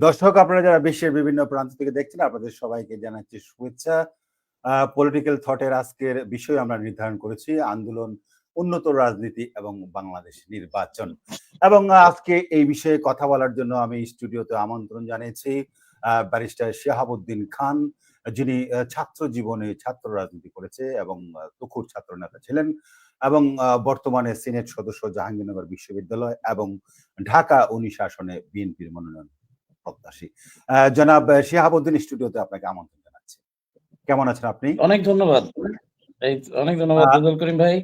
দর্শক, আপনারা যারা বিশ্বের বিভিন্ন প্রান্ত থেকে দেখছেন, আপনাদের সবাইকে জানাচ্ছি শুভেচ্ছা। পলিটিক্যাল থটের আজকের বিষয় আমরা নির্ধারণ করেছি আন্দোলন, উন্নত রাজনীতি এবং বাংলাদেশ নির্বাচন। এবং আজকে এই বিষয়ে কথা বলার জন্য আমি স্টুডিওতে আমন্ত্রণ জানিয়েছি ব্যারিস্টার শিহাবুদ্দিন খান, যিনি ছাত্র জীবনে ছাত্র রাজনীতি করেছে এবং তুখুর ছাত্র নেতা ছিলেন, এবং বর্তমানে সিনেট সদস্য জাহাঙ্গীরনগর বিশ্ববিদ্যালয় এবং ঢাকা 19 আসনে বিএনপির মনোনয়ন প্রত্যাশী। জনাব শিহাবুদ্দিন, স্টুডিওতে আপনাকে আমন্ত্রণ জানাচ্ছি। কেমন আছেন আপনি? অনেক ধন্যবাদ। অনেক ধন্যবাদ রেজাউল করিম ভাই।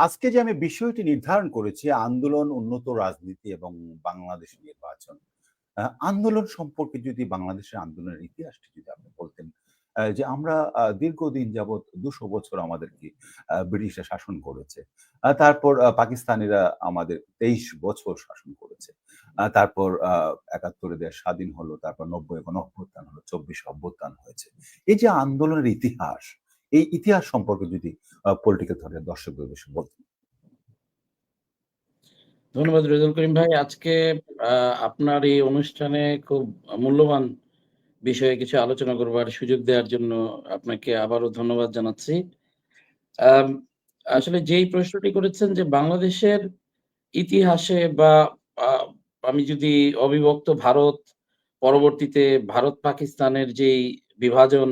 আজকে যে আমি বিষয়টি নির্ধারণ করেছি আন্দোলন, উন্নত রাজনীতি এবং বাংলাদেশ নির্বাচন। আন্দোলন সম্পর্কে যদি বাংলাদেশের আন্দোলনের ইতিহাসটি যদি আপনি বলতেন, যে আমরা দীর্ঘদিন যাবৎ 200 বছর আমাদেরকে ব্রিটিশরা শাসন করেছে। তারপর পাকিস্তানিরা আমাদের 23 বছর শাসন করেছে। তারপর ৭১ দেশ স্বাধীন হলো, তারপর ৯০ গণঅভ্যুত্থান হলো, ২৪ অভ্যুত্থান হয়েছে। এই যে আন্দোলনের ইতিহাস, এই ইতিহাস সম্পর্কে যদি পলিটিক্যাল থটের দর্শকদের বেশি বলতেন। ধন্যবাদ রেজাউল করিম ভাই। আজকে আপনার এই অনুষ্ঠানে খুব মূল্যবান বিষয়ে কিছু আলোচনা করবার সুযোগ দেওয়ার জন্য আপনাকে আবারও ধন্যবাদ জানাচ্ছি। আসলে যেই প্রশ্নটি করেছেন যে বাংলাদেশের ইতিহাসে বা আমি যদি অবিভক্ত ভারত, পরবর্তীতে ভারত পাকিস্তানের যেই বিভাজন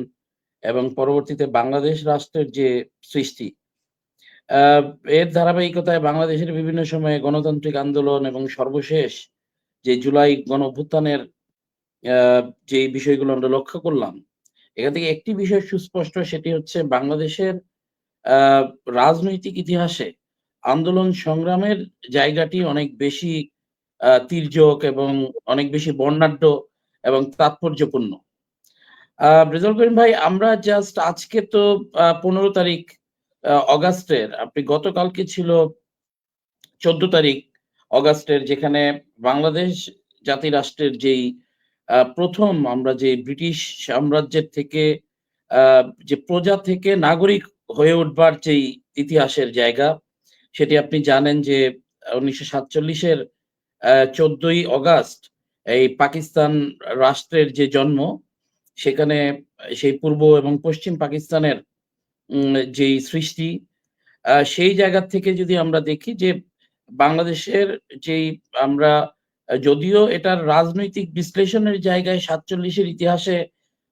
এবং পরবর্তীতে বাংলাদেশ রাষ্ট্রের যে সৃষ্টি, এর ধারাবাহিকতায় বাংলাদেশের বিভিন্ন সময়ে গণতান্ত্রিক আন্দোলন এবং সর্বশেষ যে জুলাই গণঅভ্যুত্থানের যে বিষয়গুলো আমরা লক্ষ্য করলাম, এখান থেকে একটি বিষয় সুস্পষ্ট, সেটি হচ্ছে বাংলাদেশের রাজনৈতিক ইতিহাসে আন্দোলন সংগ্রামের জায়গাটি অনেক বেশি তির্যক এবং অনেক বেশি বর্ণাঢ্য এবং তাৎপর্যপূর্ণ। রেজাউল করিম ভাই, আমরা জাস্ট আজকে তো 15 তারিখ অগাস্টের, আপনি গতকালকে ছিল 14 তারিখ অগাস্টের, যেখানে বাংলাদেশ জাতি রাষ্ট্রের যেই প্রথম আমরা যে ব্রিটিশ সাম্রাজ্যের থেকে যে প্রজা থেকে নাগরিক হয়ে উঠবার যেই ইতিহাসের জায়গা, সেটি আপনি জানেন যে 1947-এর 14ই অগাস্ট এই পাকিস্তান রাষ্ট্রের যে জন্ম, সেখানে সেই পূর্ব এবং পশ্চিম পাকিস্তানের যেই সৃষ্টি, সেই জায়গা থেকে যদি আমরা দেখি যে বাংলাদেশের যেই আমরা, যদিও এটার রাজনৈতিক বিশ্লেষণের জায়গায় 47-এর ইতিহাসে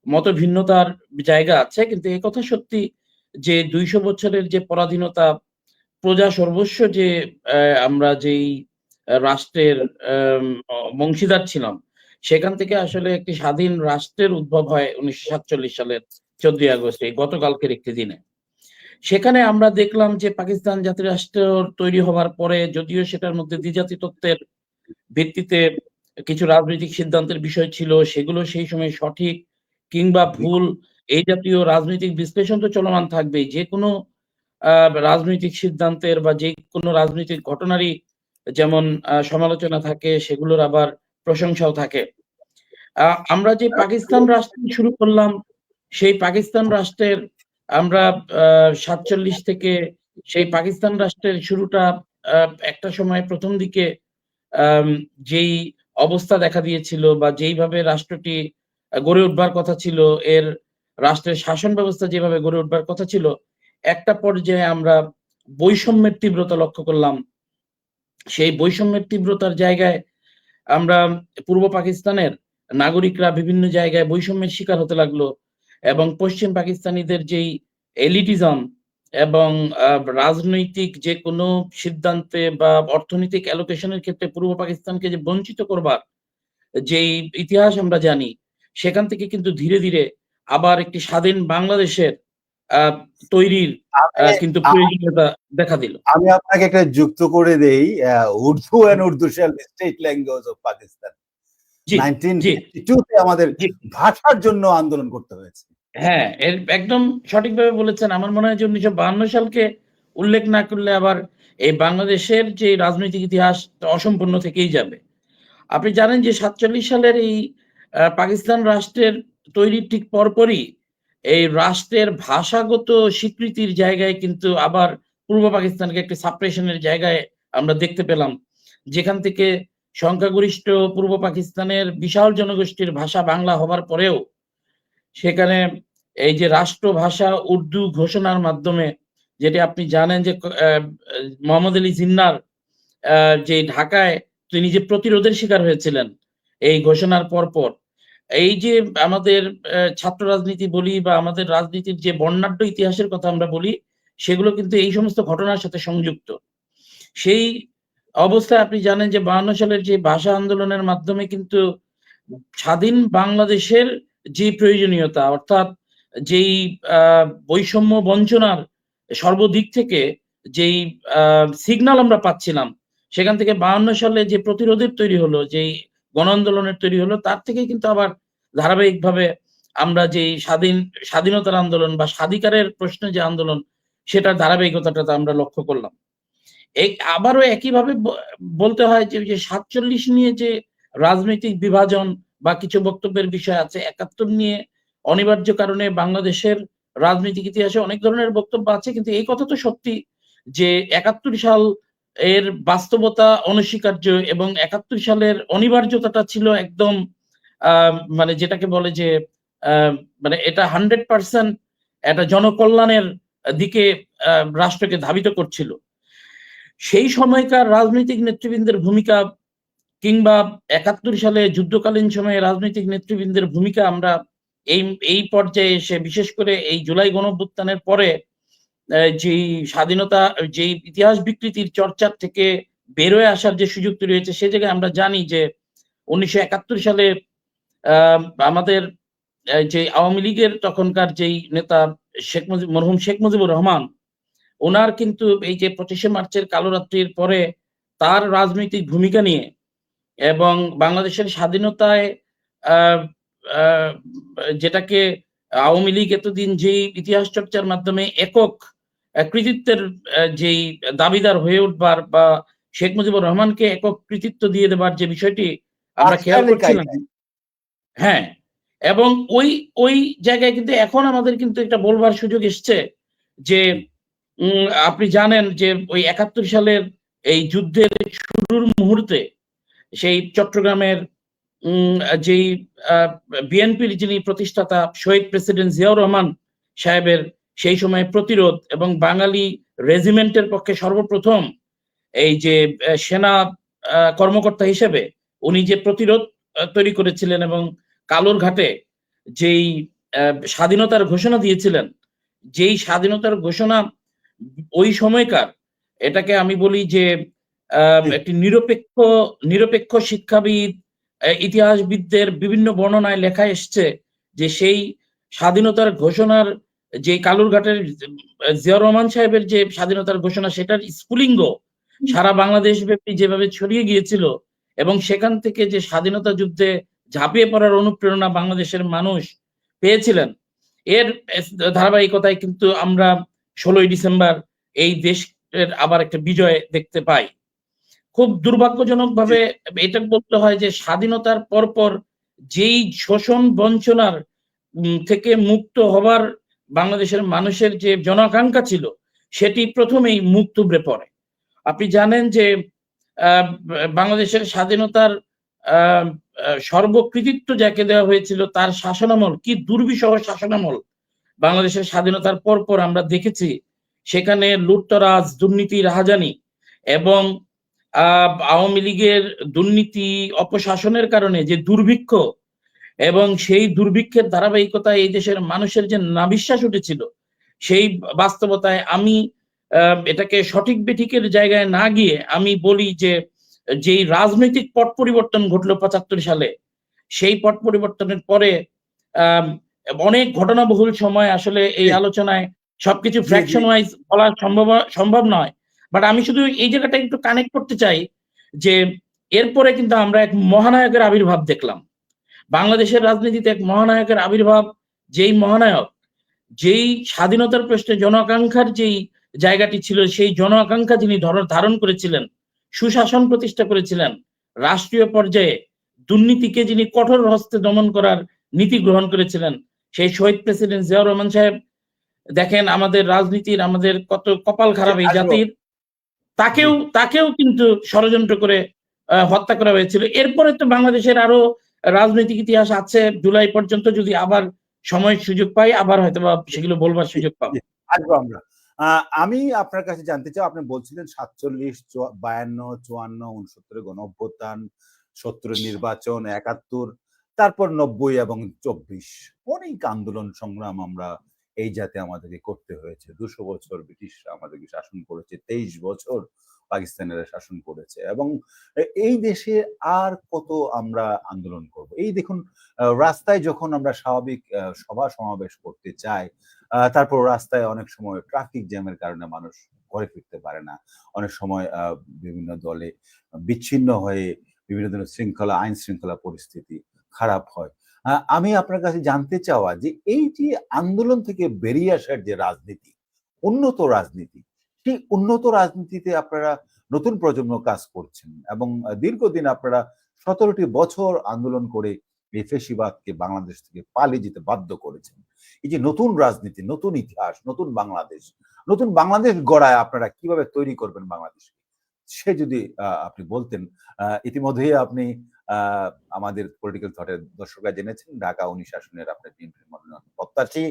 মত ভিন্নতার জায়গা আছে, কিন্তু এই কথা সত্যি যে 200 বছরের যে পরাধীনতা, প্রজা সর্বস্ব যে আমরা যেই রাষ্ট্রের বংশীদার ছিলাম, সেখান থেকে আসলে একটি স্বাধীন রাষ্ট্রের উদ্ভব হয় 1947 সালের 14ই আগস্ট, এই গতকালকের একটি দিনে। সেখানে আমরা দেখলাম যে পাকিস্তান জাতি রাষ্ট্র তৈরি হওয়ার পরে, যদিও সেটার মধ্যে দ্বিজাতি তত্ত্বের ভিত্তিতে কিছু রাজনৈতিক সিদ্ধান্তের বিষয় ছিল, সেগুলো সেই সময় সঠিক কিংবা ভুল এই জাতীয় রাজনৈতিক বিশ্লেষণ তো চলমান থাকবেই। যে কোনো রাজনৈতিক সিদ্ধান্তের বা যে কোনো রাজনৈতিক ঘটনারই যেমন সমালোচনা থাকে, সেগুলোর আবার প্রশংসাও থাকে। আমরা যে পাকিস্তান রাষ্ট্র শুরু করলাম, সেই পাকিস্তান রাষ্ট্রের আমরা 47 থেকে সেই পাকিস্তান রাষ্ট্রের শুরুটা একটা সময় প্রথম দিকে যেই অবস্থা দেখা দিয়েছিল বা যেইভাবে রাষ্ট্রটি গড়ে উঠবার কথা ছিল, এর রাষ্ট্রের শাসন ব্যবস্থা যেভাবে গড়ে উঠবার কথা ছিল, একটা পর্যায়ে আমরা বৈষম্যের তীব্রতা লক্ষ্য করলাম। সেই বৈষম্যের তীব্রতার জায়গায় আমরা পূর্ব পাকিস্তানের নাগরিকরা বিভিন্ন জায়গায় বৈষম্যের শিকার হতে লাগলো, এবং পশ্চিম পাকিস্তানিদের যেই এলিটিজম এবং রাজনৈতিক যে কোনো সিদ্ধান্তে বা অর্থনৈতিক অ্যালোকেশনের ক্ষেত্রে পূর্ব পাকিস্তানকে যে বঞ্চিত করবার যেই ইতিহাস আমরা জানি, সেখান থেকে কিন্তু ধীরে ধীরে আবার একটি স্বাধীন বাংলাদেশের তৈরির কিন্তু প্রয়োজনীয়তা দেখা দিল। আমি আপনাকে একটা যুক্ত করে দেই, Urdu and Urdu shall be state language of Pakistan. 1952 আমাদের ভাষার জন্য আন্দোলন করতে হয়েছে। হ্যাঁ, এর একদম সঠিকভাবে বলেছেন। আমার মনে হয় যে 1952 সালকে উল্লেখ না করলে আবার এই বাংলাদেশের যে রাজনৈতিক ইতিহাস অসম্পূর্ণ থেকেই যাবে। আপনি জানেন যে 47 সালের এই পাকিস্তান রাষ্ট্রের তৈরির ঠিক পরপরই এই রাষ্ট্রের ভাষাগত স্বীকৃতির জায়গায় কিন্তু আবার পূর্ব পাকিস্তানকে একটি সাপ্রেশনের জায়গায় আমরা দেখতে পেলাম, যেখান থেকে সংখ্যাগরিষ্ঠ পূর্ব পাকিস্তানের বিশাল জনগোষ্ঠীর ভাষা বাংলা হবার পরেও সেখানে এই যে রাষ্ট্রভাষা উর্দু ঘোষণার মাধ্যমে, যেটি আপনি জানেন যে মোহাম্মদ আলী জিন্নাহর যে ঢাকায় তিনি যে প্রতিরোধের শিকার হয়েছিলেন এই ঘোষণার পরপর, এই যে আমাদের ছাত্র রাজনীতি বলি বা আমাদের রাজনীতির যে বর্ণাঢ্য ইতিহাসের কথা আমরা বলি, সেগুলো কিন্তু এই সমস্ত ঘটনার সাথে সংযুক্ত। সেই অবস্থায় আপনি জানেন যে 52 সালের যে ভাষা আন্দোলনের মাধ্যমে কিন্তু স্বাধীন বাংলাদেশের যে প্রয়োজনীয়তা, অর্থাৎ যেই বৈষম্য বঞ্চনার সর্বদিক থেকে যেই সিগন্যাল আমরা পাচ্ছিলাম, সেখান থেকে 52 সালে যে প্রতিরোধের তৈরি হলো, যেই গণ আন্দোলনের তৈরি হলো, তার থেকে কিন্তু আবার ধারাবাহিকভাবে আমরা যেই স্বাধীনতার আন্দোলন বা স্বাধিকারের প্রশ্নে যে আন্দোলন, সেটার ধারাবাহিকতাটা আমরা লক্ষ্য করলাম। আবারও একইভাবে বলতে হয় যে 47 নিয়ে যে রাজনৈতিক বিভাজন বা কিছু বক্তব্যের বিষয় আছে, 71 নিয়ে অনিবার্য কারণে বাংলাদেশের রাজনৈতিক ইতিহাসে অনেক ধরনের বক্তব্য আছে, কিন্তু এই কথা তো সত্যি যে 71 সাল এর বাস্তবতা অনস্বীকার্য এবং 71 সালের অনিবার্যতাটা ছিল একদম মানে যেটাকে বলে যে মানে এটা 100% একটা জনকল্যাণের দিকে রাষ্ট্রকে ধাবিত করছিল। সেই সময়কার রাজনৈতিক নেতৃবৃন্দের ভূমিকা কিংবা 71 সালে যুদ্ধকালীন সময়ে রাজনৈতিক নেতৃবৃন্দের ভূমিকা আমরা এই পর্যায়ে এসে, বিশেষ করে এই জুলাই গণঅভ্যুত্থানের পরে যেই স্বাধীনতা, যেই ইতিহাস বিকৃতির চর্চার থেকে বেরোয় আসার যে সুযোগ তৈরি হয়েছে, সে জায়গায় আমরা জানি যে 1971 সালে আমাদের যে আওয়ামী লীগের তখনকার যেই নেতা মরহুম শেখ মুজিবুর রহমান, ওনার কিন্তু এই যে 25শে মার্চের কালোরাত্রির পরে তার রাজনৈতিক ভূমিকা নিয়ে এবং বাংলাদেশের স্বাধীনতায় যেটাকে আওয়ামী লীগ এতদিন যেই ইতিহাস চর্চার মাধ্যমে একক কৃতিত্বের যেই দাবিদার হয়ে উঠবার বা শেখ মুজিবুর রহমানকে একক কৃতিত্ব দিয়ে দেবার যে বিষয়টি আমরা খেয়াল করছিলাম, হ্যাঁ, এবং ওই জায়গায় কিন্তু এখন আমাদের কিন্তু একটা বলবার সুযোগ এসছে যে আপনি জানেন যে ওই 71 সালের এই যুদ্ধের শুরুর মুহূর্তে সেই চট্টগ্রামের যেই বিএনপির যিনি প্রতিষ্ঠাতা শহীদ প্রেসিডেন্ট জিয়াউর রহমান সাহেবের সেই সময় প্রতিরোধ এবং বাঙালি রেজিমেন্টের পক্ষে সর্বপ্রথম এই যে সেনা কর্মকর্তা হিসেবে উনি যে প্রতিরোধ তৈরি করেছিলেন এবং কালুরঘাটে যেই স্বাধীনতার ঘোষণা দিয়েছিলেন, যেই স্বাধীনতার ঘোষণা ওই সময়কার, এটাকে আমি বলি যে একটি নিরপেক্ষ শিক্ষাবিদ, ইতিহাসবিদদের বিভিন্ন বর্ণনায় লেখা এসছে যে সেই স্বাধীনতার ঘোষণার যে কালুরঘাটের জিয়াউর রহমান সাহেবের যে স্বাধীনতার ঘোষণা, সেটার স্ফুলিঙ্গ সারা বাংলাদেশ ব্যাপী যেভাবে ছড়িয়ে গিয়েছিল এবং সেখান থেকে যে স্বাধীনতা যুদ্ধে ঝাঁপিয়ে পড়ার অনুপ্রেরণা বাংলাদেশের মানুষ পেয়েছিলেন, এর ধারাবাহিকতায় কিন্তু আমরা 16ই ডিসেম্বর এই দেশের আবার একটা বিজয় দেখতে পাই। খুব দুর্ভাগ্যজনক ভাবে এটা বলতে হয় যে স্বাধীনতার পরপর যেই শোষণ বঞ্চনার থেকে মুক্ত হবার বাংলাদেশের মানুষের যে জনাকাঙ্ক্ষা ছিল, সেটি প্রথমেই মুখ থুবড়ে পড়ে। আপনি জানেন যে বাংলাদেশের স্বাধীনতার সর্বকৃতিত্ব যাকে দেওয়া হয়েছিল, তার শাসনামল কি দুর্বিষহ শাসনামল বাংলাদেশের স্বাধীনতার পরপর আমরা দেখেছি। সেখানে লুটতরাজ, দুর্নীতি, রাহাজানি এবং আওয়ামী লীগের দুর্নীতি অপশাসনের কারণে যে দুর্ভিক্ষ এবং সেই দুর্ভিক্ষের ধারাবাহিকতায় এই দেশের মানুষের যে নাবিশ্বাস উঠেছিল, সেই বাস্তবতায় আমি এটাকে সঠিক বেঠিকের জায়গায় না গিয়ে আমি বলি যে যেই রাজনৈতিক পট পরিবর্তন ঘটলো 75 সালে, সেই পট পরিবর্তনের পরে অনেক ঘটনাবহুল সময়, আসলে এই আলোচনায় সবকিছু ফ্র্যাকশন ওয়াইজ বলা সম্ভব নয়, বাট আমি শুধু এই জায়গাটা একটু কানেক্ট করতে চাই যে এরপরে কিন্তু আমরা এক মহানায়কের আবির্ভাব দেখলাম বাংলাদেশের রাজনীতিতে, এক মহানায়কের আবির্ভাব, যেই মহানায়ক যেই স্বাধীনতার প্রশ্নে জনআকাঙ্ক্ষার যেই জায়গাটি ছিল, সেই জনআকাঙ্ক্ষা যিনি ধারণ করেছিলেন, সুশাসন প্রতিষ্ঠা করেছিলেন, রাষ্ট্রীয় পর্যায়ে দুর্নীতিকে যিনি কঠোর হস্তে দমন করার নীতি গ্রহণ করেছিলেন, সেই শহীদ প্রেসিডেন্ট জিয়াউর রহমান সাহেব। দেখেন আমাদের রাজনীতির, আমাদের কত কপাল খারাপ এই জাতির, তাকেও কিন্তু ষড়যন্ত্র করে হত্যা করা হয়েছিল। এরপরে তো বাংলাদেশের আরো রাজনৈতিক ইতিহাস আছে, জুলাই পর্যন্ত যদি আবার সময় সুযোগ পাই আবার হয়তোবা সেগুলো বলবার জি, সুযোগ জি, পাবো। আসবো আমরা। আমি আপনার কাছে জানতে চাই, আপনি বলছিলেন ৪৭, ৫২, ৫৪, ৬৯ এর গণঅভ্যুত্থান, ৭০ এর নির্বাচন, ৭১, তারপর ৯০ এবং ২৪। অনেক আন্দোলন সংগ্রাম আমরা এই জাতে আমাদেরকে করতে হয়েছে। ২০০ বছর ব্রিটিশরা আমাদেরকে শাসন করেছে। ২৩ বছর পাকিস্তানিরা শাসন করেছে এবং এই দেশে আর কত আমরা আন্দোলন করব? এই দেখুন, রাস্তায় যখন আমরা স্বাভাবিক সভা সমাবেশ করতে চাই, তারপর রাস্তায় অনেক সময় ট্রাফিক জ্যামের কারণে মানুষ ঘরে ফিরতে পারে না। অনেক সময় বিভিন্ন দলে বিচ্ছিন্ন হয়ে বিভিন্ন ধরনের আইন শৃঙ্খলা পরিস্থিতি খারাপ হয়। আমি আপনার কাছে জানতে চাওয়া যে এই যে আন্দোলন থেকে বেরিয়ে আসার যে রাজনীতি, উন্নত রাজনীতি, সেই উন্নত রাজনীতিতে আপনারা নতুন প্রজন্ম কাজ করছেন এবং দীর্ঘদিন আপনারা ১৭ টি বছর আন্দোলন করে এই ফ্যাসিবাদকে বাংলাদেশ থেকে পালিয়ে যেতে বাধ্য করেছেন। এই যে নতুন রাজনীতি, নতুন ইতিহাস, নতুন বাংলাদেশ গড়ায় আপনারা কিভাবে তৈরি করবেন বাংলাদেশকে? সে যদি আপনি বলতেন। ইতিমধ্যেই আপনি আ আমাদের পলিটিক্যাল থট এর দর্শকরা জেনেছেন ঢাকা ১৯ আসনের আপনার বিএনপির মনোনয়ন প্রত্যাশী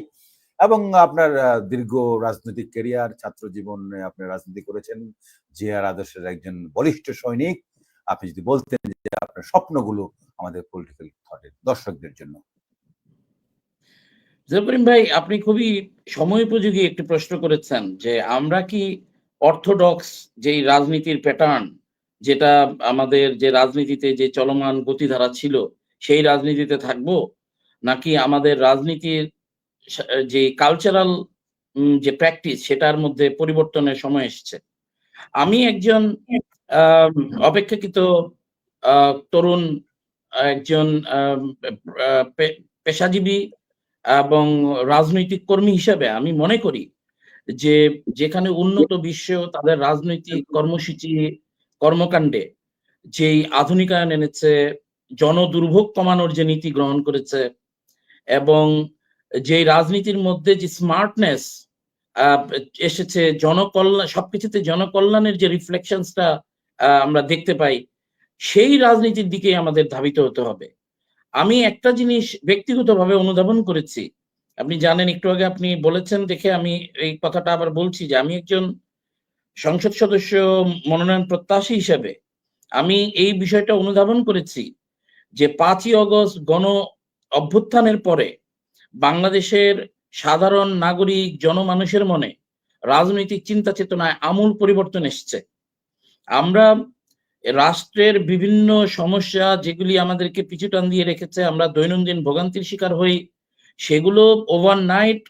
এবং আপনার দীর্ঘ রাজনৈতিক ক্যারিয়ার, ছাত্র জীবনে আপনি রাজনীতি করেছেন। জিয়ার আদর্শের একজন বলিষ্ঠ সৈনিক। আপনি যদি বলতেন যে আপনার স্বপ্নগুলো আমাদের পলিটিক্যাল থট এর দর্শকদের জন্য। জবরিন ভাই, আপনি খুবই সময়োপযোগী একটি প্রশ্ন করেছেন যে আমরা কি অর্থোডক্স যেই রাজনীতির প্যাটার্ন, যেটা আমাদের যে রাজনীতিতে যে চলমান গতিধারা ছিল সেই রাজনীতিতে থাকবো, নাকি আমাদের রাজনীতির যে কালচারাল যে প্র্যাকটিস সেটার মধ্যে পরিবর্তনের সময় এসছে। আমি একজন আম অপেক্ষাকৃত তরুণ একজন আম আ পে পেশাজীবী এবং রাজনৈতিক কর্মী হিসেবে আমি মনে করি যে যেখানে উন্নত বিশ্ব তাদের রাজনৈতিক কর্মসূচি, কর্মকাণ্ডে যেই আধুনিকায়ন এনেছে, জনদুর্ভোগ কমানোর যে নীতি গ্রহণ করেছে এবং যেই রাজনীতির মধ্যে যে স্মার্টনেস আ এসেছে, সবকিছুতে জনকল্যাণের যে রিফ্লেকশনস টা আমরা দেখতে পাই, সেই রাজনীতির দিকেই আমাদের ধাবিত হতে হবে। আমি একটা জিনিস ব্যক্তিগতভাবে অনুধাবন করেছি। আপনি জানেন, একটু আগে আপনি বলেছেন দেখে আমি এই কথাটা আবার বলছি যে আমি একজন সংসদ সদস্য মনোনয়ন প্রত্যাশী হিসেবে আমি এই বিষয়টা অনুধাবন করেছি যে ৫ই অগস্ট গণ অভ্যুত্থানের পরে বাংলাদেশের সাধারণ নাগরিক জনমানুষের মনে রাজনৈতিক চিন্তা চেতনায় আমূল পরিবর্তন এসছে। আমরা রাষ্ট্রের বিভিন্ন সমস্যা যেগুলি আমাদেরকে পিছু টান দিয়ে রেখেছে, আমরা দৈনন্দিন ভোগান্তির শিকার হই, সেগুলো ওভারনাইট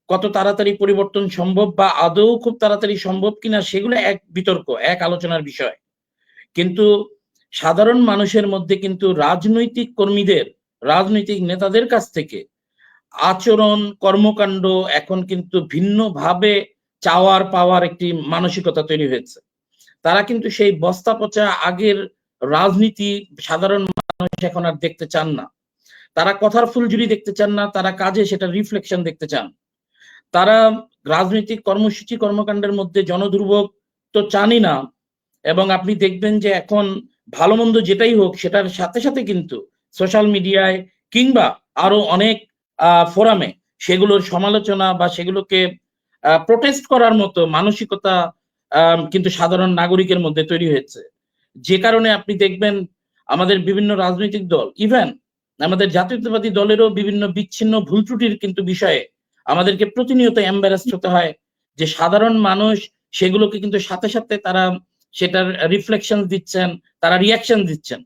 কত তাড়াতাড়ি পরিবর্তন সম্ভব বা আদৌ খুব তাড়াতাড়ি সম্ভব কিনা সেগুলো এক বিতর্ক, এক আলোচনার বিষয়। কিন্তু সাধারণ মানুষের মধ্যে কিন্তু রাজনৈতিক কর্মীদের, রাজনৈতিক নেতাদের কাছ থেকে আচরণ, কর্মকাণ্ড এখন কিন্তু ভিন্নভাবে চাওয়ার পাওয়ার একটি মানসিকতা তৈরি হয়েছে। তারা কিন্তু সেই বস্তা পচা আগের রাজনীতি সাধারণ মানুষ এখন আর দেখতে চান না। তারা কথার ফুলঝুরি দেখতে চান না, তারা কাজে সেটা রিফ্লেকশন দেখতে চান। তারা রাজনৈতিক কর্মসূচি কর্মকাণ্ডের মধ্যে জনদুর্ভোগ তো চানই না, এবং আপনি দেখবেন যে এখন ভালো মন্দ যেটাই হোক সেটার সাথে সাথে কিন্তু সোশ্যাল মিডিয়ায় কিংবা আরো অনেক ফোরামে সেগুলোর সমালোচনা বা সেগুলোকে প্রোটেস্ট করার মতো মানসিকতা কিন্তু সাধারণ নাগরিকের মধ্যে তৈরি হয়েছে। যে কারণে আপনি দেখবেন আমাদের বিভিন্ন রাজনৈতিক দল, ইভেন আমাদের জাতীয়তাবাদী দলেরও বিভিন্ন বিচ্ছিন্ন ভুল ত্রুটির কিন্তু বিষয়ে আমাদেরকে প্রতিনিয়ত এম্বারাসড হতে হয় যে সাধারণ মানুষ সেগুলোকে কিন্তু সাথে সাথে তারা সেটার রিফ্লেকশন দিচ্ছেন, তারা রিয়াকশন দিচ্ছেন।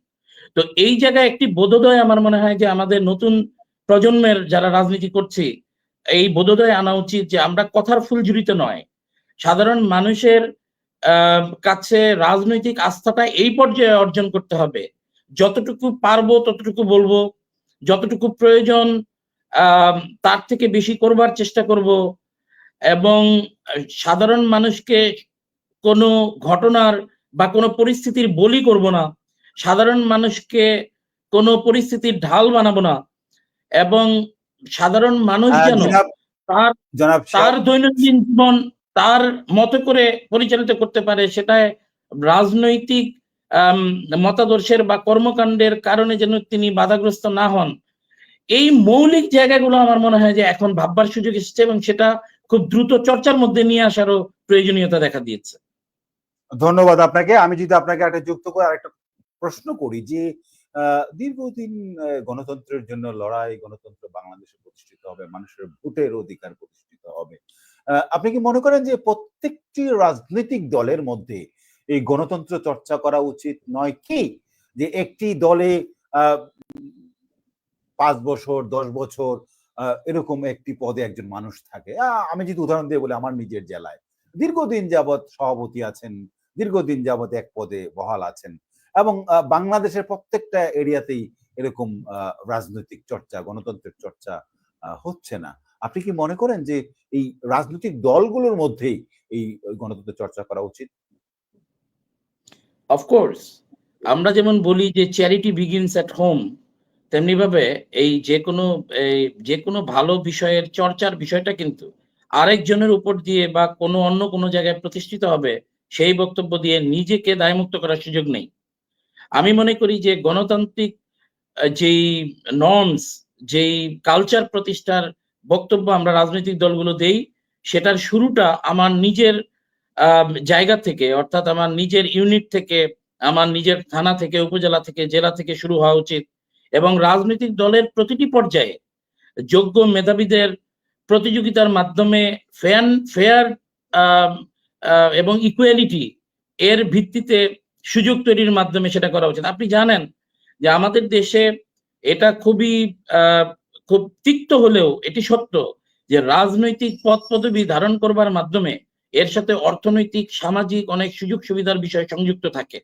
তো এই জায়গায় একটি বোধোদয় আমার মনে হয় যে আমাদের নতুন প্রজন্মের যারা রাজনীতি করছি এই বোধোদয় আনা উচিত যে আমরা কথার ফুলঝুরিতে নয়, সাধারণ মানুষের কাছে রাজনৈতিক আস্থাটা এই পর্যায়ে অর্জন করতে হবে, যতটুকু পারবো ততটুকু বলবো, যতটুকু প্রয়োজন তার থেকে বেশি করবার চেষ্টা করব, এবং সাধারণ মানুষকে কোনো ঘটনার বা কোনো পরিস্থিতির বলি করব না, সাধারণ মানুষকে কোনো পরিস্থিতির ঢাল বানাবো না, এবং সাধারণ মানুষ যেন জনাব তার জনাব তার দৈনন্দিন জীবন তার মতো করে পরিচালিত করতে পারে, সেটায় রাজনৈতিক আম মতাদর্শের বা কর্মকাণ্ডের কারণে যেন তিনি বাধাগ্রস্ত না হন। এই মৌলিক জায়গাগুলো আমার মনে হয় যে এখন ভাববার সুযোগ এসেছে এবং সেটা খুব দ্রুত চর্চার মধ্যে নিয়ে আসারও প্রয়োজনীয়তা দেখা দিয়েছে। ধন্যবাদ আপনাকে। আমি যদি আপনাকে একটা যুক্ত করে আরেকটা প্রশ্ন করি যে দীর্ঘদিন গণতন্ত্রের জন্য লড়াই, গণতন্ত্র বাংলাদেশে প্রতিষ্ঠিত হবে, মানুষের ভোটের অধিকার প্রতিষ্ঠিত হবে। আপনি কি মনে করেন যে প্রত্যেকটি রাজনৈতিক দলের মধ্যে এই গণতন্ত্র চর্চা করা উচিত নয় কি? যে একটি দলে আ ৫ বছর, ১০ বছর এরকম একটি পদে একজন মানুষ থাকে। আমি যদি উদাহরণ দিয়ে বলি আমার নিজের জেলায়। দীর্ঘদিন যাবৎ সভাপতি আছেন, দীর্ঘদিন যাবৎ এক পদে বহাল আছেন এবং বাংলাদেশের প্রত্যেকটা এরিয়াতেই এরকম রাজনৈতিক চর্চা, গণতন্ত্রের চর্চা হচ্ছে না। আপনি কি মনে করেন যে এই রাজনৈতিক দলগুলোর মধ্যেই এই গণতন্ত্র চর্চা করা উচিত? অফ কোর্স আমরা যেমন বলি যে চ্যারিটি বিগিনস এট হোম, তেমনি ভাবে যেকোনো ভালো বিষয়ের চর্চার বিষয়টা কিন্তু আরেকজনের উপর দিয়ে বা অন্য কোনো জায়গায় প্রতিষ্ঠিত হবে সেই বক্তব্য দিয়ে নিজেকে দায়মুক্ত করার সুযোগ নেই। আমি মনে করি যে গণতান্ত্রিক যেই নর্মস, যেই কালচার প্রতিষ্ঠার বক্তব্য আমরা রাজনৈতিক দলগুলো দেই, সেটার শুরুটা আমার নিজের জায়গা থেকে, অর্থাৎ আমার নিজের ইউনিট থেকে, আমার নিজের থানা থেকে, উপজেলা থেকে, জেলা থেকে শুরু হওয়া উচিত এবং রাজনৈতিক দলের প্রতিটি পর্যায়ে যোগ্য মেধাবীদের প্রতিযোগিতার মাধ্যমে ফেয়ার এবং ইকুয়ালিটি এর ভিত্তিতে সুযোগ তৈরির মাধ্যমে সেটা করা উচিত। আপনি জানেন যে আমাদের দেশে এটা খুব তিক্ত হলেও এটি সত্য যে রাজনৈতিক পদ পদবি ধারণ করবার মাধ্যমে এর সাথে অর্থনৈতিক, সামাজিক অনেক সুযোগ সুবিধার বিষয় সংযুক্ত থাকে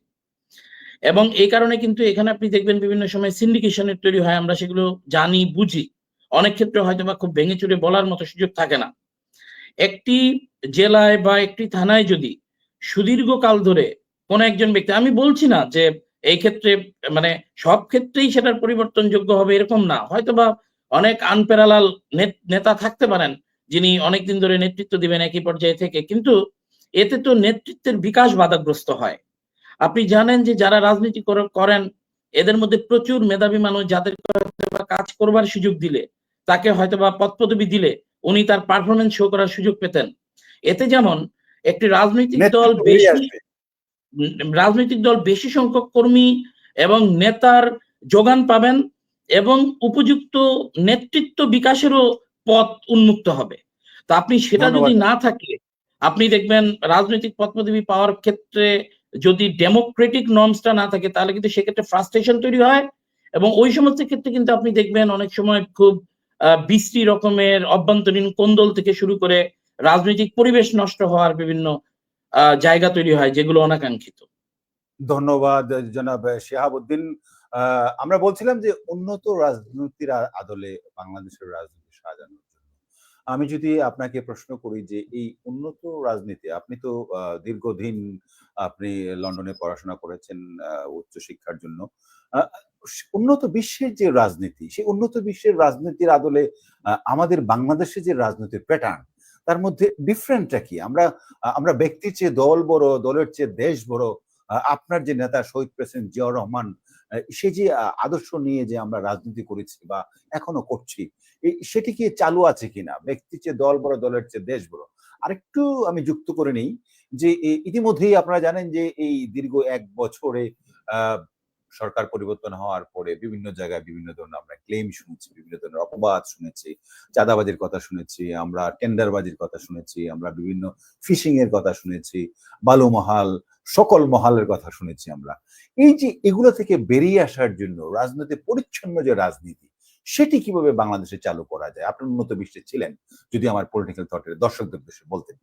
এবং এই কারণে কিন্তু এখানে আপনি দেখবেন বিভিন্ন সময় সিন্ডিকেশনের তৈরি হয়, আমরা সেগুলো জানি, বুঝি। অনেক ক্ষেত্রে হয়তোবা খুব ভেঙে চুরে বলার মতো সুযোগ থাকে না। একটি জেলায় বা একটি থানায় যদি সুদীর্ঘকাল ধরে কোন একজন ব্যক্তি, আমি বলছি না যে এই ক্ষেত্রে মানে সব ক্ষেত্রেই সেটার পরিবর্তনযোগ্য হবে এরকম না, হয়তোবা অনেক আনপ্যারালাল নেতা থাকতে পারেন যিনি অনেকদিন ধরে নেতৃত্ব দিবেন একই পর্যায়ে থেকে, কিন্তু এতে তো নেতৃত্বের বিকাশ বাধাগ্রস্ত হয়। আপনি জানেন যে যারা রাজনীতি করেন এদের মধ্যে প্রচুর মেধাবী মানুষ, যাদেরকে হয়তোবা কাজ করবার সুযোগ দিলে, তাকে হয়তোবা পদ পদবি দিলে উনি তার পারফরমেন্স শো করার সুযোগ পেতেন। এতে যেমন একটি নেতৃত্ব বেরিয়ে আসবে। রাজনৈতিক দল বেশি সংখ্যক কর্মী এবং নেতার যোগান পাবেন এবং উপযুক্ত নেতৃত্ব বিকাশেরও পথ উন্মুক্ত হবে। তো আপনি সেটা যদি ধন্যবাদ। না থাকে, আপনি দেখবেন রাজনৈতিক পদ পদবি পাওয়ার ক্ষেত্রে যদি ডেমোক্রেটিক নর্মসটা না থাকে তাহলে কিন্তু সেক্ষেত্রে ফ্রাস্ট্রেশন তৈরি হয় এবং ওই সমস্ত ক্ষেত্রে কিন্তু আপনি দেখবেন অনেক সময় খুব বিশ্রী রকমের অভ্যন্তরীণ কোন্দল থেকে শুরু করে রাজনৈতিক পরিবেশ নষ্ট হওয়ার বিভিন্ন জায়গা তৈরি হয় যেগুলো অনাকাঙ্ক্ষিত। ধন্যবাদ জনাব শিহাবুদ্দিন। আমরা বলছিলাম যে উন্নত রাজনীতির আদলে বাংলাদেশের রাজনীতি সাজানোর জন্য। আমি যদি আপনাকে প্রশ্ন করি যে এই উন্নত রাজনীতি আপনি তো দীর্ঘদিন আপনি লন্ডনে পড়াশোনা করেছেন উচ্চশিক্ষার জন্য। আ উন্নত বিশ্বের যে রাজনীতি, সেই উন্নত বিশ্বের রাজনীতির আদলে আমাদের বাংলাদেশের যে রাজনীতির প্যাটার্ন, তার মধ্যে ডিফারেন্টটা কি? আমরা ব্যক্তির চেয়ে দল বড়, দলের চেয়ে দেশ বড়। আপনার যে নেতা শহীদ প্রেসিডেন্ট জিয়াউর রহমান সে যে আদর্শ নিয়ে যে আমরা রাজনীতি করেছি বা এখনো করছি, সেটি কি চালু আছে কিনা? ব্যক্তির চেয়ে দল বড়, দলের চেয়ে দেশ বড়। আরেকটু আমি যুক্ত করে নেই যে ইতিমধ্যেই আপনারা জানেন যে এই দীর্ঘ ১ বছরে আ সরকার পরিবর্তন হওয়ার পরে বিভিন্ন জায়গায় বিভিন্ন ধরনের আমরা ক্লেইম শুনেছি, বিভিন্ন ধরনের অপবাদ শুনেছি, চাঁদাবাজির কথা শুনেছি, আমরা টেন্ডারবাজির কথা শুনেছি, আমরা বিভিন্ন ফিশিং এর কথা শুনেছি, বালুমহাল, সকল মহালের কথা শুনেছি আমরা। এই যে এগুলো থেকে বেরিয়ে আসার জন্য রাজনীতি পরিচ্ছন্ন যে রাজনীতি, সেটি কিভাবে বাংলাদেশে চালু করা যায়? আপনি উন্নত বিশ্বে ছিলেন। যদি আমার পলিটিক্যাল থট এর দর্শকদের উদ্দেশ্যে বলতেন।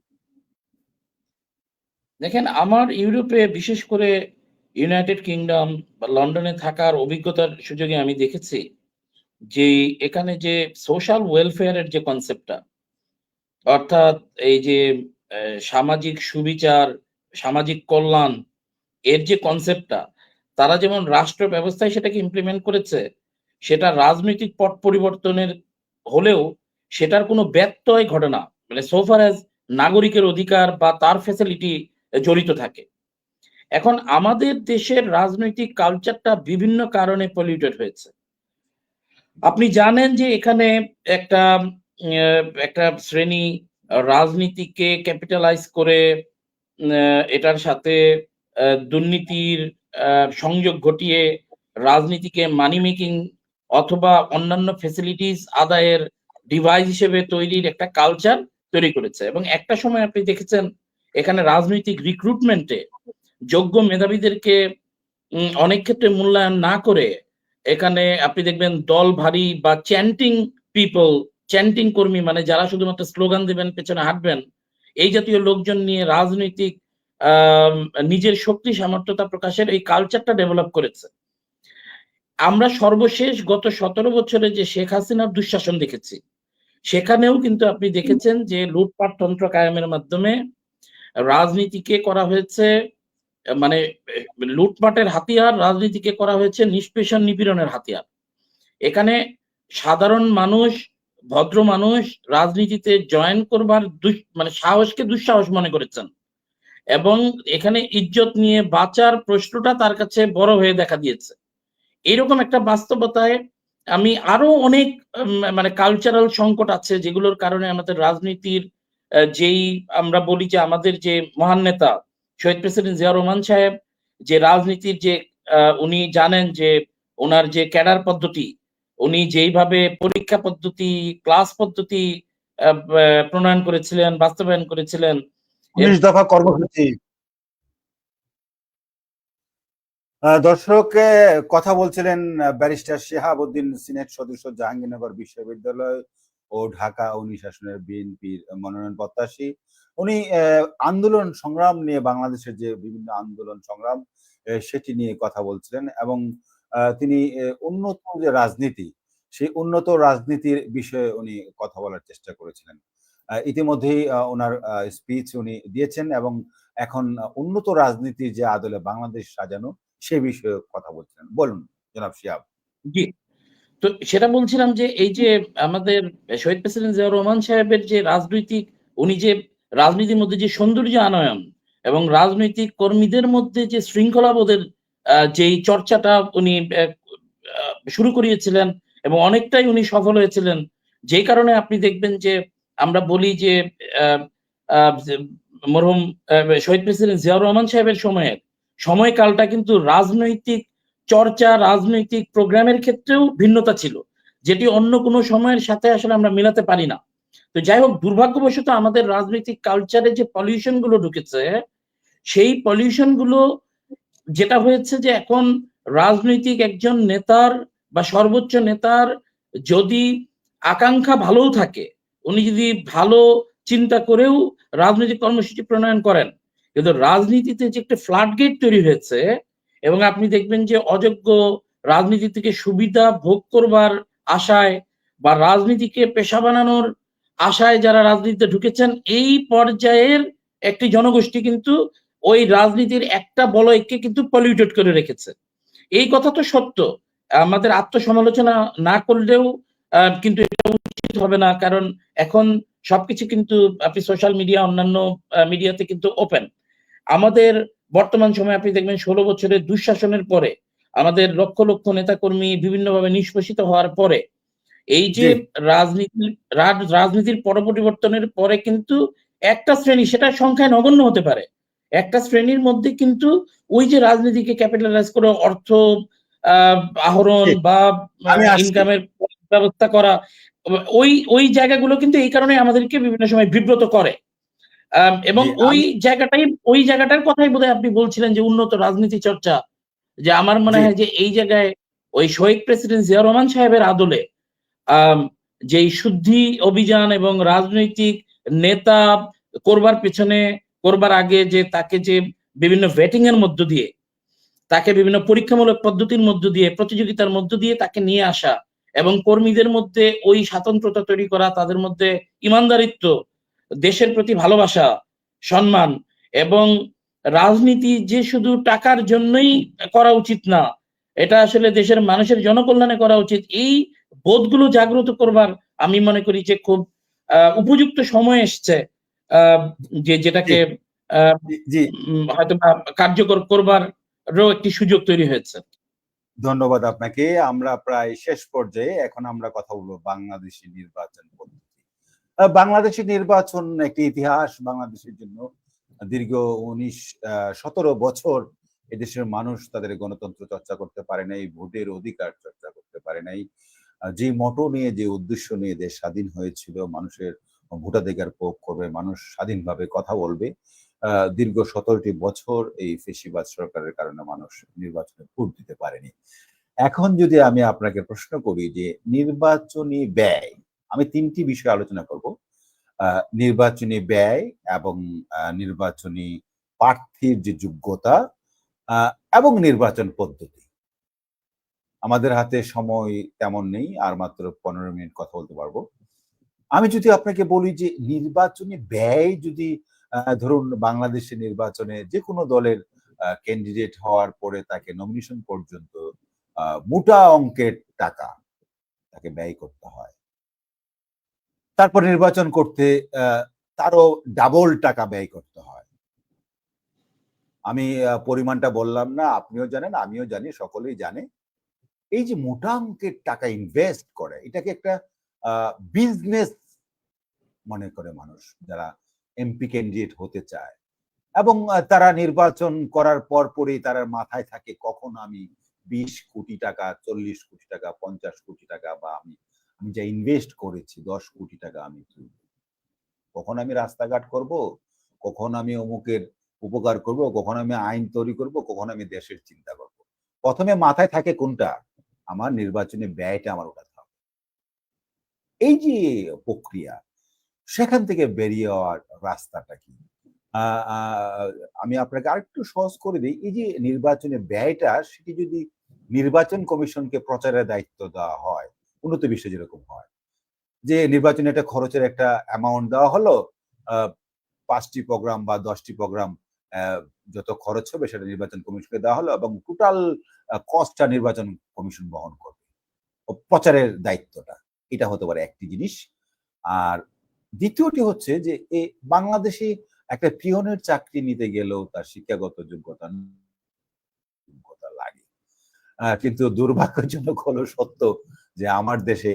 দেখেন, আমার ইউরোপে বিশেষ করে ইউনাইটেড কিংডম বা লন্ডনে থাকার অভিজ্ঞতার সুযোগে আমি দেখেছি যে এখানে যে সোশ্যাল ওয়েলফেয়ার এর যে কনসেপ্টটা, অর্থাৎ এই যে সামাজিক সুবিচার, সামাজিক কল্যাণ এর যে কনসেপ্টটা, তারা যেমন রাষ্ট্র ব্যবস্থায় সেটাকে ইমপ্লিমেন্ট করেছে, সেটা রাজনৈতিক পট পরিবর্তনের হলেও সেটার কোনো ব্যত্যয় ঘটে না। মানে সো ফার অ্যাজ নাগরিকের অধিকার বা তার ফ্যাসিলিটি জড়িত থাকে। এখন আমাদের দেশের রাজনৈতিক কালচারটা বিভিন্ন কারণে পলিউটেড হয়েছে। আপনি জানেন যে এখানে একটা একটা শ্রেণী রাজনীতিকে ক্যাপিটালাইজ করে এটার সাথে দুর্নীতির সংযোগ ঘটিয়ে রাজনীতিকে মানি মেকিং অথবা অন্যান্য ফ্যাসিলিটিস আদায়ের ডিভাইস হিসেবে তৈরির একটা কালচার তৈরি করেছে। এবং একটা সময় আপনি দেখেছেন এখানে রাজনৈতিক রিক্রুটমেন্টে যোগ্য মেধাবীদেরকে অনেক ক্ষেত্রে মূল্যায়ন না করে এখানে আপনি দেখবেন দল ভারী বা চ্যান্টিং পিপল, চ্যান্টিং কর্মী, মানে যারা শুধুমাত্র স্লোগান দেবেন, পেছনে হাঁটবেন, এই জাতীয় লোকজন নিয়ে রাজনৈতিক নিজের শক্তি সামর্থ্যতা প্রকাশের এই কালচারটা ডেভেলপ করেছে। আমরা সর্বশেষ গত 17 বছরে যে শেখ হাসিনার দুঃশাসন দেখেছি, সেখানেও কিন্তু আপনি দেখেছেন যে লুটপাট তন্ত্র কায়েমের মাধ্যমে রাজনীতিকে করা হয়েছে, মানে লুটপাটের হাতিয়ার রাজনীতিকে করা হয়েছে নিষ্পেষণ নিপীড়নের হাতিয়ার। এখানে সাধারণ মানুষ, ভদ্র মানুষ রাজনীতিতে জয়েন করবার মানে সাহসকে দুঃসাহস মনে করেছেন, এবং এখানে ইজ্জত নিয়ে বাঁচার প্রশ্নটা তার কাছে বড় হয়ে দেখা দিয়েছে। এরকম একটা বাস্তবতায় আমি আরো অনেক মানে কালচারাল সংকট আছে যেগুলোর কারণে আমাদের রাজনীতির যেই আমরা বলি যে আমাদের যে মহান নেতা শহীদ প্রেসিডেন্ট জিয়া রহমান সাহেব যে রাজনীতির যে উনি জানেন যে ওনার যে ক্যাডার পদ্ধতি, উনি যেইভাবে পরীক্ষা পদ্ধতি, ক্লাস পদ্ধতি প্রণয়ন করেছিলেন, বাস্তবায়ন করেছিলেন। 19 দফা কর্মসূচি। দর্শক, কথা বলছিলেন ব্যারিস্টার শিহাবুদ্দিন, সিনেট সদস্য, জাহাঙ্গীরনগর বিশ্ববিদ্যালয় ও ঢাকা 19 আসনের বিএনপির মনোনয়ন প্রত্যাশী। উনি আন্দোলন সংগ্রাম নিয়ে, বাংলাদেশের যে বিভিন্ন আন্দোলন সংগ্রাম সেটি নিয়ে কথা বলছিলেন, এবং তিনি উন্নত যে রাজনীতি, সেই উন্নত রাজনীতির বিষয়ে উনি কথা বলার চেষ্টা করেছিলেন। ইতিমধ্যেই ওনার স্পিচ উনি দিয়েছেন, এবং এখন উন্নত রাজনীতির যে আদলে বাংলাদেশ সাজানো সে বিষয়ে কথা বলছিলেন। বলুন জনাব শিহাব। জি, তো সেটা বলছিলাম যে এই যে আমাদের শহীদ প্রেসিডেন্ট জিয়া রহমান সাহেবের যে রাজনৈতিক, উনি যে রাজনীতির মধ্যে যে সৌন্দর্য আনয়ন এবং রাজনৈতিক কর্মীদের মধ্যে যে শৃঙ্খলাবোধের যেই চর্চাটা উনি শুরু করিয়েছিলেন এবং অনেকটাই উনি সফল হয়েছিলেন, যেই কারণে আপনি দেখবেন যে আমরা বলি যে মরহুম শহীদ প্রেসিডেন্ট জিয়াউর রহমান সাহেবের সময়কালটা কিন্তু রাজনৈতিক চর্চা, রাজনৈতিক প্রোগ্রামের ক্ষেত্রেও ভিন্নতা ছিল, যেটি অন্য কোনো সময়ের সাথে আসলে আমরা মেলাতে পারি না। তো যাই হোক, দুর্ভাগ্যবশত আমাদের রাজনৈতিক কালচারে যে পলিউশন গুলো ঢুকেছে, সেই পলিউশন গুলো যেটা হয়েছে যে এখন রাজনৈতিক একজন নেতার বা সর্বোচ্চ নেতার যদি আকাঙ্ক্ষা ভালোও থাকে, উনি যদি ভালো চিন্তা করেও রাজনৈতিক কর্মসূচি প্রণয়ন করেন, কিন্তু রাজনীতিতে যে একটা ফ্লাড গেট তৈরি হয়েছে, এবং আপনি দেখবেন যে অযোগ্য রাজনীতি থেকে সুবিধা ভোগ করবার আশায় বা রাজনীতিকে পেশা বানানোর আশায় যারা রাজনীতিতে ঢুকেছেন, এই পর্যায়ের একটি জনগোষ্ঠী কিন্তু ওই রাজনীতির একটা বলয়কে কিন্তু পলিউটেড করে রেখেছে। এই কথা তো সত্য, আমাদের আত্মসমালোচনা না করলেও কিন্তু এটা উচিত হবে না, কারণ এখন সবকিছু কিন্তু আপনি সোশ্যাল মিডিয়া, অন্যান্য মিডিয়াতে কিন্তু ওপেন। আমাদের বর্তমান সময়ে আপনি দেখবেন 16 বছরের দুঃশাসনের পরে আমাদের লক্ষ লক্ষ নেতাকর্মী বিভিন্নভাবে নিষ্পেষিত হওয়ার পরে এই যে রাজনীতির পরিবর্তনের পরে কিন্তু একটা শ্রেণী, সেটা সংখ্যায় নগণ্য হতে পারে, একটা শ্রেণীর মধ্যে কিন্তু ওই যে রাজনীতিকে ক্যাপিটালাইজ করে অর্থ আহরণ বা ইনকামের ব্যবস্থা করা, ওই জায়গাগুলো কিন্তু এই কারণে আমাদেরকে বিভিন্ন সময় বিব্রত করে। এবং ওই জায়গাটার কথাই বোধহয় আপনি বলছিলেন যে উন্নত রাজনীতি চর্চা, যে আমার মনে হয় যে এই জায়গায় ওই শহীদ প্রেসিডেন্ট জিয়া রহমান সাহেবের আদলে যেই শুদ্ধি অভিযান এবং রাজনৈতিক নেতা করবার আগে যে তাকে যে বিভিন্ন ভেটিং এর মধ্য দিয়ে, তাকে বিভিন্ন পরীক্ষামূলক পদ্ধতির মধ্য দিয়ে, প্রতিযোগিতার মধ্য দিয়ে তাকে নিয়ে আসা, এবং কর্মীদের মধ্যে ওই স্বাতন্ত্রতা তৈরি করা, তাদের মধ্যে ইমানদারিত্ব, দেশের প্রতি ভালোবাসা, সম্মান, এবং রাজনীতি যে শুধু টাকার জন্যই করা উচিত না, এটা আসলে দেশের মানুষের জনকল্যাণে করা উচিত, এই বোধগুলো জাগ্রত করবার আমি মনে করি যে খুব উপযুক্ত সময় এসছে, যেটাকে আহ, জি, হয়তো বা কার্যকর করবারও একটি সুযোগ তৈরি হয়েছে। ধন্যবাদ আপনাকে। আমরা প্রায় শেষ পর্যায়ে। এখন আমরা কথা বলব বাংলাদেশী নির্বাচন পদ্ধতি। বাংলাদেশী নির্বাচন একটি ইতিহাস বাংলাদেশের জন্য। দীর্ঘ ১৭ বছর এদেশের মানুষ তাদের গণতন্ত্র চর্চা করতে পারে নাই, ভোটের অধিকার চর্চা করতে পারে নাই। যে মটো নিয়ে, যে উদ্দেশ্য নিয়ে দেশ স্বাধীন হয়েছিল, মানুষের ভোটাধিকার প্রয়োগ করবে, মানুষ স্বাধীনভাবে কথা বলবে। দীর্ঘ ১৭টি বছর এই ফ্যাসিবাদ সরকারের কারণে মানুষ নির্বাচনে ভোট দিতে পারেনি। এখন যদি আমি আপনাকে প্রশ্ন করি যে নির্বাচনী ব্যয়, আমি ৩ টি বিষয় আলোচনা করব। নির্বাচনী ব্যয় এবং নির্বাচনী প্রার্থীর যে যোগ্যতা আ এবং নির্বাচন পদ্ধতি। আমাদের হাতে সময় তেমন নেই। আর মাত্র ১৫ মিনিট কথা বলতে পারব। আমি যদি আপনাকে বলি যে নির্বাচনী ব্যয় যদি ধরুন বাংলাদেশের নির্বাচনে যেকোনো দলের ক্যান্ডিডেট হওয়ার পরে তাকে নমিনেশন পর্যন্ত মোটা অঙ্কের টাকা তাকে ব্যয় করতে হয়। তারপর নির্বাচন করতে তারও ডাবল টাকা ব্যয় করতে হয়। আমি পরিমাণটা বললাম না, আপনিও জানেন, আমিও জানি, সকলেই জানে। এই যে মোটা অঙ্কের টাকা ইনভেস্ট করে, এটাকে একটা বিজনেস মনে করে মানুষ, যারা এমপি ক্যান্ডিডেট হতে চায়। এবং তারা নির্বাচন করার পরপরই তার মাথায় থাকে কখন আমি ২০ কোটি টাকা, ৪০ কোটি টাকা, ৫০ কোটি টাকা বা আমি যা ইনভেস্ট করেছি ১০ কোটি টাকা আমি তুলব। কখন আমি রাস্তাঘাট করব, কখন আমি অমুকের উপকার করব, কখন আমি আইন তৈরি করব, কখন আমি দেশের চিন্তা করব। ১ম এ মাথায় থাকে কোনটা? আমার নির্বাচনী ব্যয়টা আমার উঠাতে হবে। এই যে প্রক্রিয়া, সেখান থেকে বেরিয়ে হওয়ার রাস্তাটা কি? আ আ আমি আপনাকে আরেকটু সহজ করে দেই। এই যে নির্বাচনী ব্যয়টা, সেটি যদি নির্বাচন কমিশনকে প্রচারের দায়িত্ব দেওয়া হয়, উন্নত বিশ্বে যেরকম হয়। যে নির্বাচনী একটা খরচের একটা অ্যামাউন্ট দেওয়া হলো। আ ৫ টি প্রোগ্রাম বা ১০ টি প্রোগ্রাম অ্যা যত খরচ হবে সেটা নির্বাচন কমিশনকে দেওয়া হলো এবং টোটাল কস্টটা নির্বাচন কমিশন বহন করবে। প্রচারের দায়িত্বটা। এটা হতে পারে একটি জিনিস। আর দ্বিতীয়টি হচ্ছে যে বাংলাদেশে একটা পিয়নের চাকরি নিতে গেলেও তার শিক্ষাগত যোগ্যতা লাগে। কিন্তু দুর্ভাগ্যজনক হলো সত্য যে আমার দেশে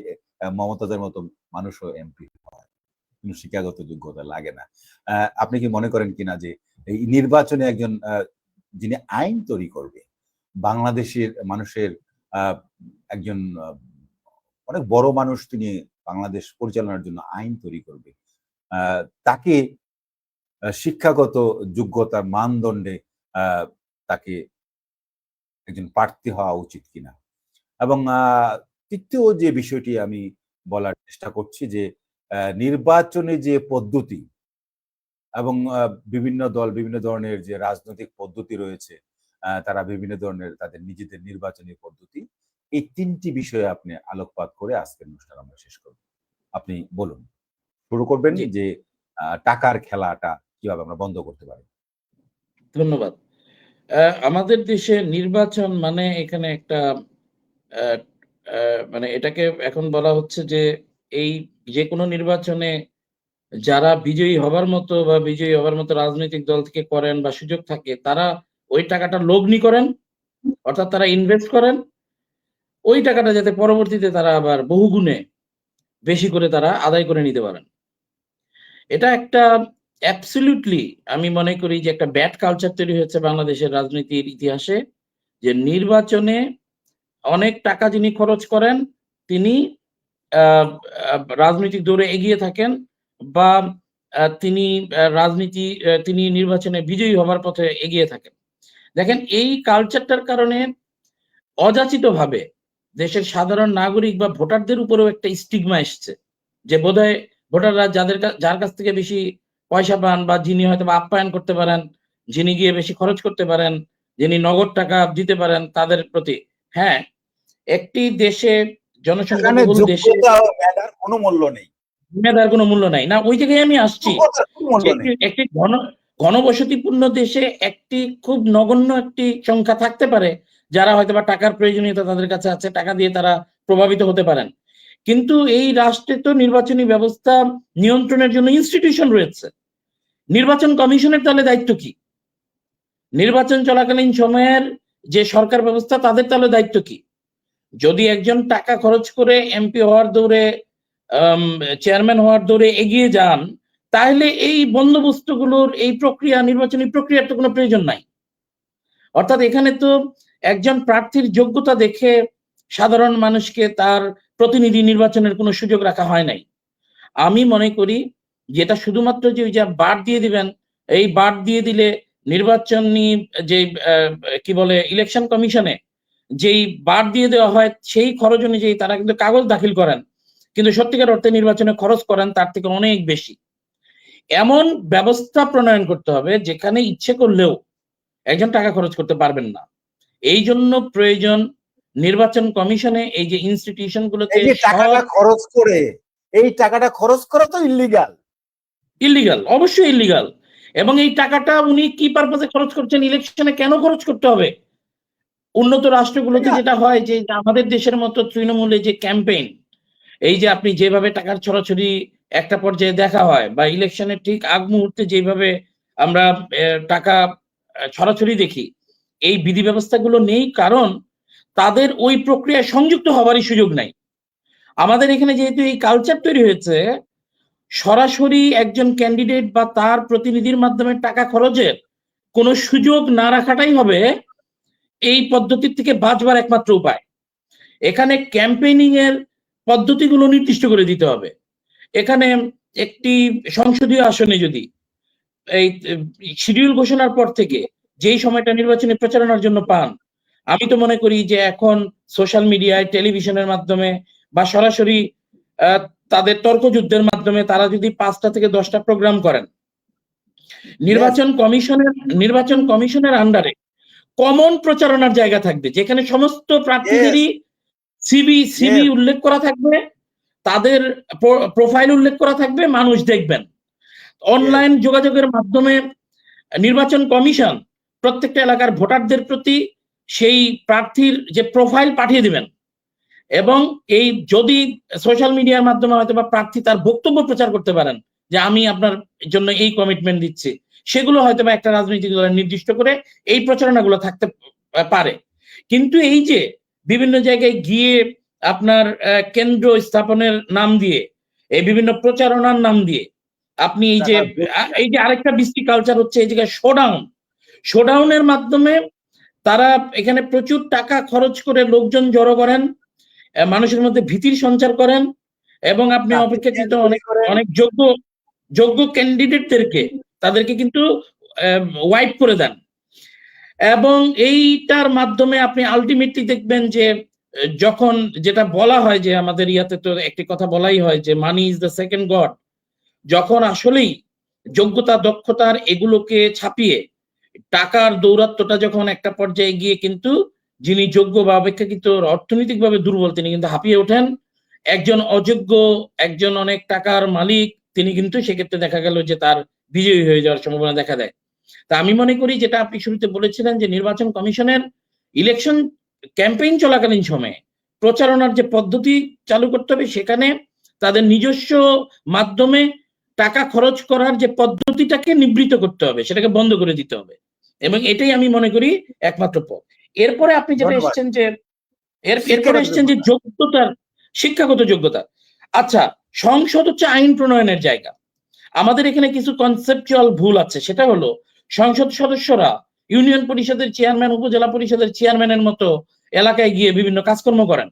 মমতাজের মতো মানুষও এমপি হয়। কিন্তু শিক্ষাগত যোগ্যতা লাগে না। আপনি কি মনে করেন কিনা যে এই নির্বাচনে একজন যিনি আইন তৈরি করবে, বাংলাদেশের মানুষের আ একজন অনেক বড় মানুষ, তিনি বাংলাদেশ পরিচালনার জন্য আইন তৈরি করবে। আ তাকে শিক্ষাগত যোগ্যতার মানদণ্ডে আ তাকে একজন প্রার্থী হওয়া উচিত কিনা? এবং ৩য় যে বিষয়টি আমি বলার চেষ্টা করছি যে নির্বাচনী যে পদ্ধতি এবং বিভিন্ন দল বিভিন্ন ধরনের যে রাজনৈতিক পদ্ধতি রয়েছে, তারা বিভিন্ন ধরনের তাদের নিজেদের নির্বাচনী পদ্ধতি। এই ৩ টি বিষয়ে আপনি আলোকপাত করে আজকের অনুষ্ঠান আমরা শেষ করব। আপনি বলুন। শুরু করবেন জি, যে টাকার খেলাটা কিভাবে আমরা বন্ধ করতে পারি? ধন্যবাদ। আমাদের দেশে নির্বাচন মানে এখানে একটা আ আ মানে এটাকে এখন বলা হচ্ছে যে এই যেকোনো নির্বাচনে যারা বিজয়ী হবার মতো বা বিজয়ী হবার মতো রাজনৈতিক দল থেকে করেন বা সুযোগ থাকে, তারা ওই টাকাটা লগ্নি করেন। অর্থাৎ তারা ইনভেস্ট করেন। ওই টাকাটা যাতে পরবর্তীতে তারা আবার বহুগুণে বেশি করে তারা আদায় করে নিতে পারেন। এটা একটা অ্যাবসোলিউটলি আমি মনে করি যে একটা ব্যাড কালচার তৈরি হয়েছে বাংলাদেশের রাজনীতির ইতিহাসে। যে নির্বাচনে অনেক টাকা যিনি খরচ করেন, তিনি আ আ রাজনৈতিক দৌড়ে এগিয়ে থাকেন বা তিনি নির্বাচনে বিজয়ী হবার পথে এগিয়ে থাকেন। দেখেন, এই কালচারটার কারণে অযাচিতভাবে দেশের সাধারণ নাগরিক বা ভোটারদের উপরেও একটা স্টিগমা এসছে। যে বোধহয় ভোটাররা যার কাছ থেকে বেশি পয়সা পান বা যিনি হয়তোবা আপ্যায়ন করতে পারেন, যিনি গিয়ে বেশি খরচ করতে পারেন, যিনি নগদ টাকা দিতে পারেন তাদের প্রতি। হ্যাঁ, একটি দেশে জনসংখ্যা এখানে বহুল দেশে যোগ্যতা ও মেধার কোনো মূল্য নেই। মেধার কোনো মূল্য নাই। না, ওই জায়গায় আমি আসছি। যোগ্যতার কোনো মূল্য যে নেই। একটি ঘনবসতিপূর্ণ দেশে একটি খুব নগণ্য একটি সংখ্যা থাকতে পারে, যারা হয়তোবা টাকার প্রয়োজনীয়তা তাদের কাছে আছে, টাকা দিয়ে তারা প্রভাবিত হতে পারেন। কিন্তু এই রাষ্ট্রে তো নির্বাচনী ব্যবস্থা নিয়ন্ত্রণের জন্য ইনস্টিটিউশন রয়েছে। নির্বাচন কমিশনের তাহলে দায়িত্ব কি? নির্বাচন চলাকালীন সময়ের যে সরকার ব্যবস্থা তাদের তাহলে দায়িত্ব কি? যদি একজন টাকা খরচ করে এমপি হওয়ার দৌড়ে চেয়ারম্যান হওয়ার দৌড়ে এগিয়ে যান, তাহলে এই বন্দোবস্তগুলোর এই প্রক্রিয়া, নির্বাচনী প্রক্রিয়ার তো কোনো প্রয়োজন নাই। অর্থাৎ এখানে তো একজন প্রার্থীর যোগ্যতা দেখে সাধারণ মানুষকে তার প্রতিনিধি নির্বাচনের কোনো সুযোগ রাখা হয় নাই। আমি মনে করি যেটা শুধুমাত্র যে ওই যে বাদ দিয়ে দিবেন, এই বাদ দিয়ে দিলে নির্বাচনী যে কি বলে ইলেকশন কমিশনে যেই বাদ দিয়ে দেওয়া হয় সেই খরচ অনুযায়ী তারা কিন্তু কাগজ দাখিল করেন, কিন্তু সত্যিকার অর্থে নির্বাচনে খরচ করেন তার থেকে অনেক বেশি। এমন ব্যবস্থা প্রণয়ন করতে হবে যেখানে ইচ্ছে করলেও একজন টাকা খরচ করতে পারবেন না। এই জন্য প্রয়োজন নির্বাচন কমিশনে এই যে ইনস্টিটিউশন গুলোতে এই যে টাকাটা খরচ করে, এই টাকাটা খরচ করা তো ইল্লিগাল। ইল্লিগাল, অবশ্যই ইল্লিগাল। এবং এই টাকাটা উনি কি পারপাসে খরচ করছেন, ইলেকশনে কেন খরচ করতে হবে? উন্নত রাষ্ট্রগুলোতে যেটা হয় যে আমাদের দেশের মতো তৃণমূলে যে ক্যাম্পেইন, এই যে আপনি যেভাবে টাকার ছড়াছড়ি একটা পর্যায়ে দেখা হয়, বা ইলেকশনের ঠিক আগ মুহূর্তে যেভাবে আমরা টাকা ছড়াছড়ি দেখি, এই বিধি ব্যবস্থাগুলো নেই কারণ তাদের ওই প্রক্রিয়ায় সংযুক্ত হওয়ারই সুযোগ নাই। আমাদের এখানে যেহেতু এই কালচার তৈরি হয়েছে, সরাসরি একজন ক্যান্ডিডেট বা তার প্রতিনিধির মাধ্যমে টাকা খরচের কোনো সুযোগ না রাখাটাই হবে এই পদ্ধতির থেকে বাঁচবার একমাত্র উপায়। এখানে ক্যাম্পেইনিং এর পদ্ধতিগুলো নির্দিষ্ট করে দিতে হবে। এখানে একটি সংসদীয় আসনে যদি এই শিডিউল ঘোষণার পর থেকে যেই সময়টা নির্বাচনী প্রচারণার জন্য পান, আমি তো মনে করি যে এখন সোশ্যাল মিডিয়ায়, টেলিভিশনের মাধ্যমে বা সরাসরি তাদের তর্কযুদ্ধের মাধ্যমে তারা যদি 5টা থেকে 10টা প্রোগ্রাম করেন, নির্বাচন কমিশনের আন্ডারে কমন প্রচারণার জায়গা থাকবে, যেখানে সমস্ত প্রার্থীদেরই সিবি উল্লেখ করা থাকবে, তাদের প্রোফাইল উল্লেখ করা থাকবে, মানুষ দেখবেন। অনলাইন যোগাযোগের মাধ্যমে নির্বাচন কমিশন প্রত্যেকটা এলাকার ভোটারদের প্রতি সেই প্রার্থীর যে প্রোফাইল পাঠিয়ে দিবেন, এবং এই যদি সোশ্যাল মিডিয়ার মাধ্যমে হয়তো বা প্রার্থী তার বক্তব্য প্রচার করতে পারেন যে আমি আপনার জন্য এই কমিটমেন্ট দিচ্ছি, সেগুলো হয়তো বা একটা রাজনৈতিক দলের নির্দিষ্ট করে এই প্রচারণাগুলো থাকতে পারে। কিন্তু এই যে বিভিন্ন জায়গায় গিয়ে আপনার কেন্দ্র স্থাপনের নাম দিয়ে, এই বিভিন্ন প্রচারণার নাম দিয়ে আপনি এই যে আরেকটা বিশ্রী কালচার হচ্ছে এই জায়গায় শোডাউনের মাধ্যমে তারা এখানে প্রচুর টাকা খরচ করে লোকজন জড়ো করেন, মানুষের মধ্যে ভীতির সঞ্চার করেন, এবং আপনি অপেক্ষাকৃত অনেক যোগ্য ক্যান্ডিডেটদেরকে তাদেরকে কিন্তু ওয়াইপ করে দেন। এবং এইটার মাধ্যমে আপনি আলটিমেটলি দেখবেন যে যখন যেটা বলা হয় যে আমাদের ইয়াতে তো একটি কথা বলাই হয় যে money is the second god, যখন আসলেই যোগ্যতা দক্ষতার এগুলোকে ছাপিয়ে টাকার দৌরাত্মটা যখন একটা পর্যায়ে গিয়ে কিন্তু যিনি যোগ্য বা অপেক্ষাকৃত অর্থনৈতিকভাবে দুর্বল তিনি কিন্তু হাঁপিয়ে ওঠেন, একজন অযোগ্য, একজন অনেক টাকার মালিক তিনি কিন্তু সেক্ষেত্রে দেখা গেল যে তার বিজয়ী হয়ে যাওয়ার সম্ভাবনা দেখা দেয়। তা আমি মনে করি যেটা আপনি শুরুতে বলেছিলেন যে নির্বাচন কমিশনের ইলেকশন ক্যাম্পেইন চলাকালীন সময়ে প্রচারণার যে পদ্ধতি চালু করতে হবে, সেখানে তাদের নিজস্ব মাধ্যমে টাকা খরচ করার যে পদ্ধতিটাকে নিবৃত্ত করতে হবে, সেটাকে বন্ধ করে দিতে হবে, এবং এটাই আমি মনে করি একমাত্র পথ। এরপরে আপনি যেটা এসছেন যে এরপরে এসছেন যে যোগ্যতার, শিক্ষাগত যোগ্যতা। আচ্ছা, সংসদ হচ্ছে আইন প্রণয়নের জায়গা। আমাদের এখানে কিছু কনসেপচুয়াল ভুল আছে, সেটা হলো সংসদ সদস্যরা ইউনিয়ন পরিষদের চেয়ারম্যান, উপজেলা পরিষদের চেয়ারম্যানের মতো এলাকায় গিয়ে বিভিন্ন কাজকর্ম করেন।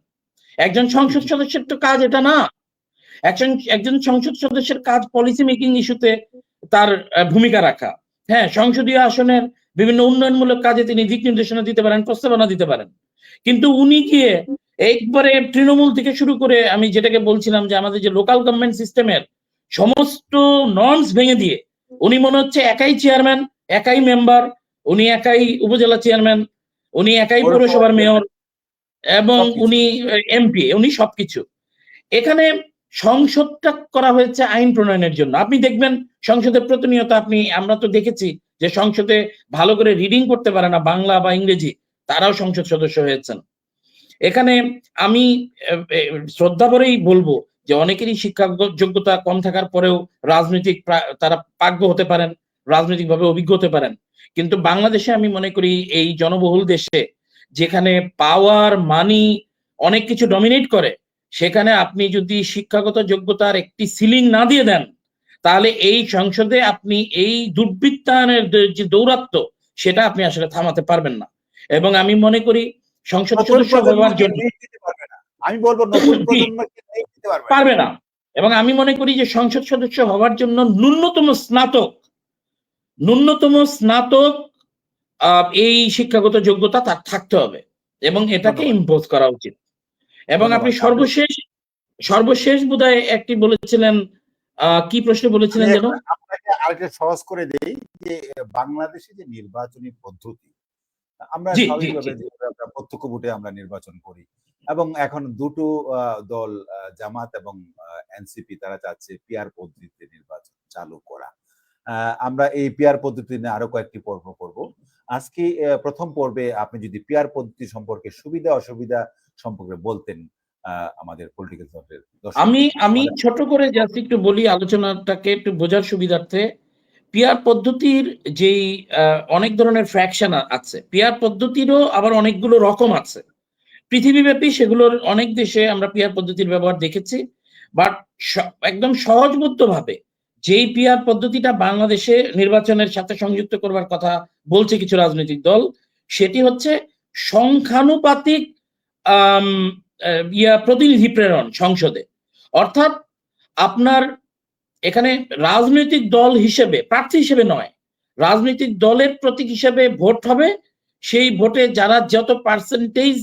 একজন সংসদ সদস্যের তো কাজ এটা না। একজন সংসদ সদস্যের কাজ পলিসি মেকিং ইস্যুতে তার ভূমিকা রাখা। হ্যাঁ, সংসদীয় আসনের বিভিন্ন উন্নয়নমূলক কাজে তিনি দিক নির্দেশনা দিতে পারেন, প্রস্তাবনা দিতে পারেন, কিন্তু উনি গিয়ে একবারে তৃণমূল থেকে শুরু করে আমি যেটাকে বলছিলাম যে আমাদের যে লোকাল গভর্নমেন্ট সিস্টেমের সমস্ত নর্মস ভেঙে দিয়ে উনি মনে হচ্ছে একাই চেয়ারম্যান, একাই মেম্বার, উনি একাই উপজেলা চেয়ারম্যান, উনি একাই পৌরসভার মেয়র, এবং উনি এমপি, উনি সবকিছু। এখানে সংসদটা করা হয়েছে আইন প্রণয়নের জন্য। আপনি দেখবেন সংসদে প্রতিনিয়ত আমরা তো দেখেছি যে সংসদে ভালো করে রিডিং করতে পারে না বাংলা বা ইংরেজি, তারাও সংসদ সদস্য হয়েছেন। এখানে আমি শ্রদ্ধা করেই বলবো যে অনেকেরই শিক্ষা যোগ্যতা কম থাকার পরেও রাজনৈতিক তারা প্রাজ্ঞ হতে পারেন, রাজনৈতিকভাবে অভিজ্ঞ হতে পারেন, কিন্তু বাংলাদেশে আমি মনে করি এই জনবহুল দেশে যেখানে পাওয়ার মানি অনেক কিছু ডমিনেট করে, সেখানে আপনি যদি শিক্ষাগত যোগ্যতার একটি সিলিং না দিয়ে দেন, তাহলে এই সংসদে আপনি এই দুর্বৃত্তায়নের যে দৌরাত্ম্য, সেটা আপনি আসলে থামাতে পারবেন না। এবং আমি মনে করি সংসদ নতুন সদস্য হওয়ার প্রজন্মকে জন্য লিড দিতে পারবে না। আমি বলবো নতুন প্রজন্মকে লিড দিতে পারবে না। পারবে না। এবং আমি মনে করি যে সংসদ সদস্য হওয়ার জন্য ন্যূনতম স্নাতক এই শিক্ষাগত যোগ্যতা তার থাকতে হবে এবং এটাকে ধন্যবাদ। ইম্পোজ করা উচিত। এবং আপনি ধন্যবাদ। সর্বশেষ বোধহয় একটি বলেছিলেন, কি প্রশ্ন আমি বলেছিলেন যেন? আপনাকে আরেকটা সহজ করে দেই যে বাংলাদেশে যে নির্বাচনী পদ্ধতি, আমরা জি, জি, জি। স্বাভাবিকভাবে যেভাবে আমরা প্রত্যক্ষ ভোটে আমরা নির্বাচন করি এবং এখন দুটো দল জামাত এবং এনসিপি তারা চাচ্ছে পিআর পদ্ধতিতে নির্বাচন চালু করা। আমরা এই পিআর পদ্ধতি নিয়ে আরো কয়েকটি পর্ব করব। আজকে প্রথম পর্বে আপনি যদি পিআর পদ্ধতি সম্পর্কে সুবিধা অসুবিধা সম্পর্কে বলতেন আমাদের পলিটিক্যাল থটের আমি ছোট করে জাস্ট একটু বলি আলোচনাটাকে একটু বোঝার সুবিধার্থে। পিআর পদ্ধতির যেই অনেক ধরনের ফ্র্যাকশন আছে, পিআর পদ্ধতিরও আবার অনেকগুলো রকম আছে পৃথিবীব্যাপী। সেগুলোর অনেক দেশে আমরা পিআর পদ্ধতির ব্যবহার দেখেছি, বাট একদম সহজবোধ্যভাবে যেই পিআর পদ্ধতিটা বাংলাদেশে নির্বাচনের সাথে সংযুক্ত করবার কথা বলছে কিছু রাজনৈতিক দল, সেটি হচ্ছে সংখ্যানুপাতিক প্রতিনিধি প্রেরণ সংসদে। অর্থাৎ আপনার এখানে রাজনৈতিক দল হিসেবে, প্রার্থী হিসেবে নয়, রাজনৈতিক দলের প্রতীক হিসেবে ভোট হবে। সেই ভোটে যারা যত পার্সেন্টেজ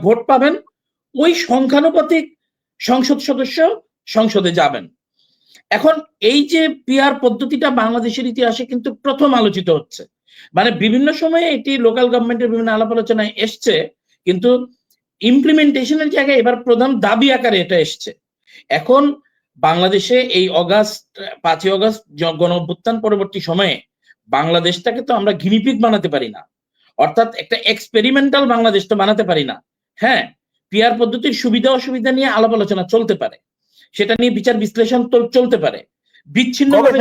ভোট পাবেন, ওই সংখ্যানুপাতিক সংসদ সদস্য সংসদে যাবেন। এখন এই যে পিআর পদ্ধতিটা বাংলাদেশের ইতিহাসে কিন্তু প্রথম আলোচিত হচ্ছে, মানে বিভিন্ন সময়ে এটি লোকাল গভর্নমেন্টের বিভিন্ন আলাপ আলোচনায় এসছে, কিন্তু ইমপ্লিমেন্টেশনের জায়গায় এবার প্রধান দাবি আকারে এটা এসছে। এখন বাংলাদেশে এই 5ই অগস্ট গণ অভ্যুত্থান পরবর্তী সময়ে বাংলাদেশটাকে তো আমরা গিনিপিগ বানাতে পারি না, অর্থাৎ একটা এক্সপেরিমেন্টাল বাংলাদেশ তো বানাতে পারি না। হ্যাঁ, পিআর পদ্ধতির সুবিধা অসুবিধা নিয়ে আলাপ আলোচনা চলতে পারে, সেটা নিয়ে বিচার বিশ্লেষণ চলতে পারে, বিচ্ছিন্নভাবে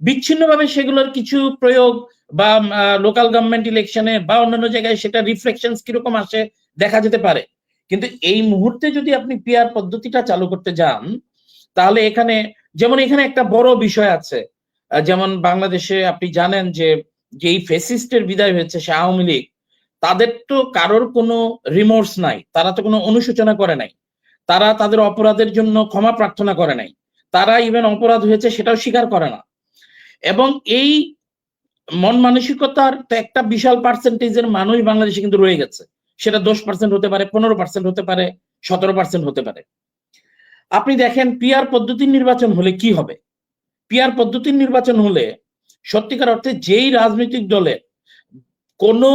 বিচ্ছিন্নভাবে সেগুলোর কিছু প্রয়োগ বা লোকাল গভর্নমেন্ট ইলেকশনে বা অন্যান্য জায়গায় সেটা রিফ্লেকশন কিরকম আসে দেখা যেতে পারে। কিন্তু এই মুহূর্তে যদি আপনি পিআর পদ্ধতিটা চালু করতে যান, তাহলে এখানে একটা বড় বিষয় আছে। যেমন বাংলাদেশে আপনি জানেন যে যেই ফেসিস্টের বিদায় হয়েছে, সে আওয়ামী লীগ, তাদের তো কারোর কোনো রিমোর্স নাই, তারা তো কোনো অনুশোচনা করে নাই, তারা তাদের অপরাধের জন্য ক্ষমা প্রার্থনা করে নাই, তারা ইভেন অপরাধ হয়েছে সেটাও স্বীকার করে না। এবং এই মন মানসিকতার একটা বিশাল পার্সেন্টেজের মানুষ বাংলাদেশে কিন্তু রয়ে গেছে। সেটা 10% হতে পারে, 15% হতে পারে, 17% হতে পারে। আপনি দেখেন পিআর পদ্ধতির নির্বাচন হলে কি হবে। পিআর পদ্ধতির নির্বাচন হলে সত্যিকার অর্থে যেই রাজনৈতিক দলের কোনো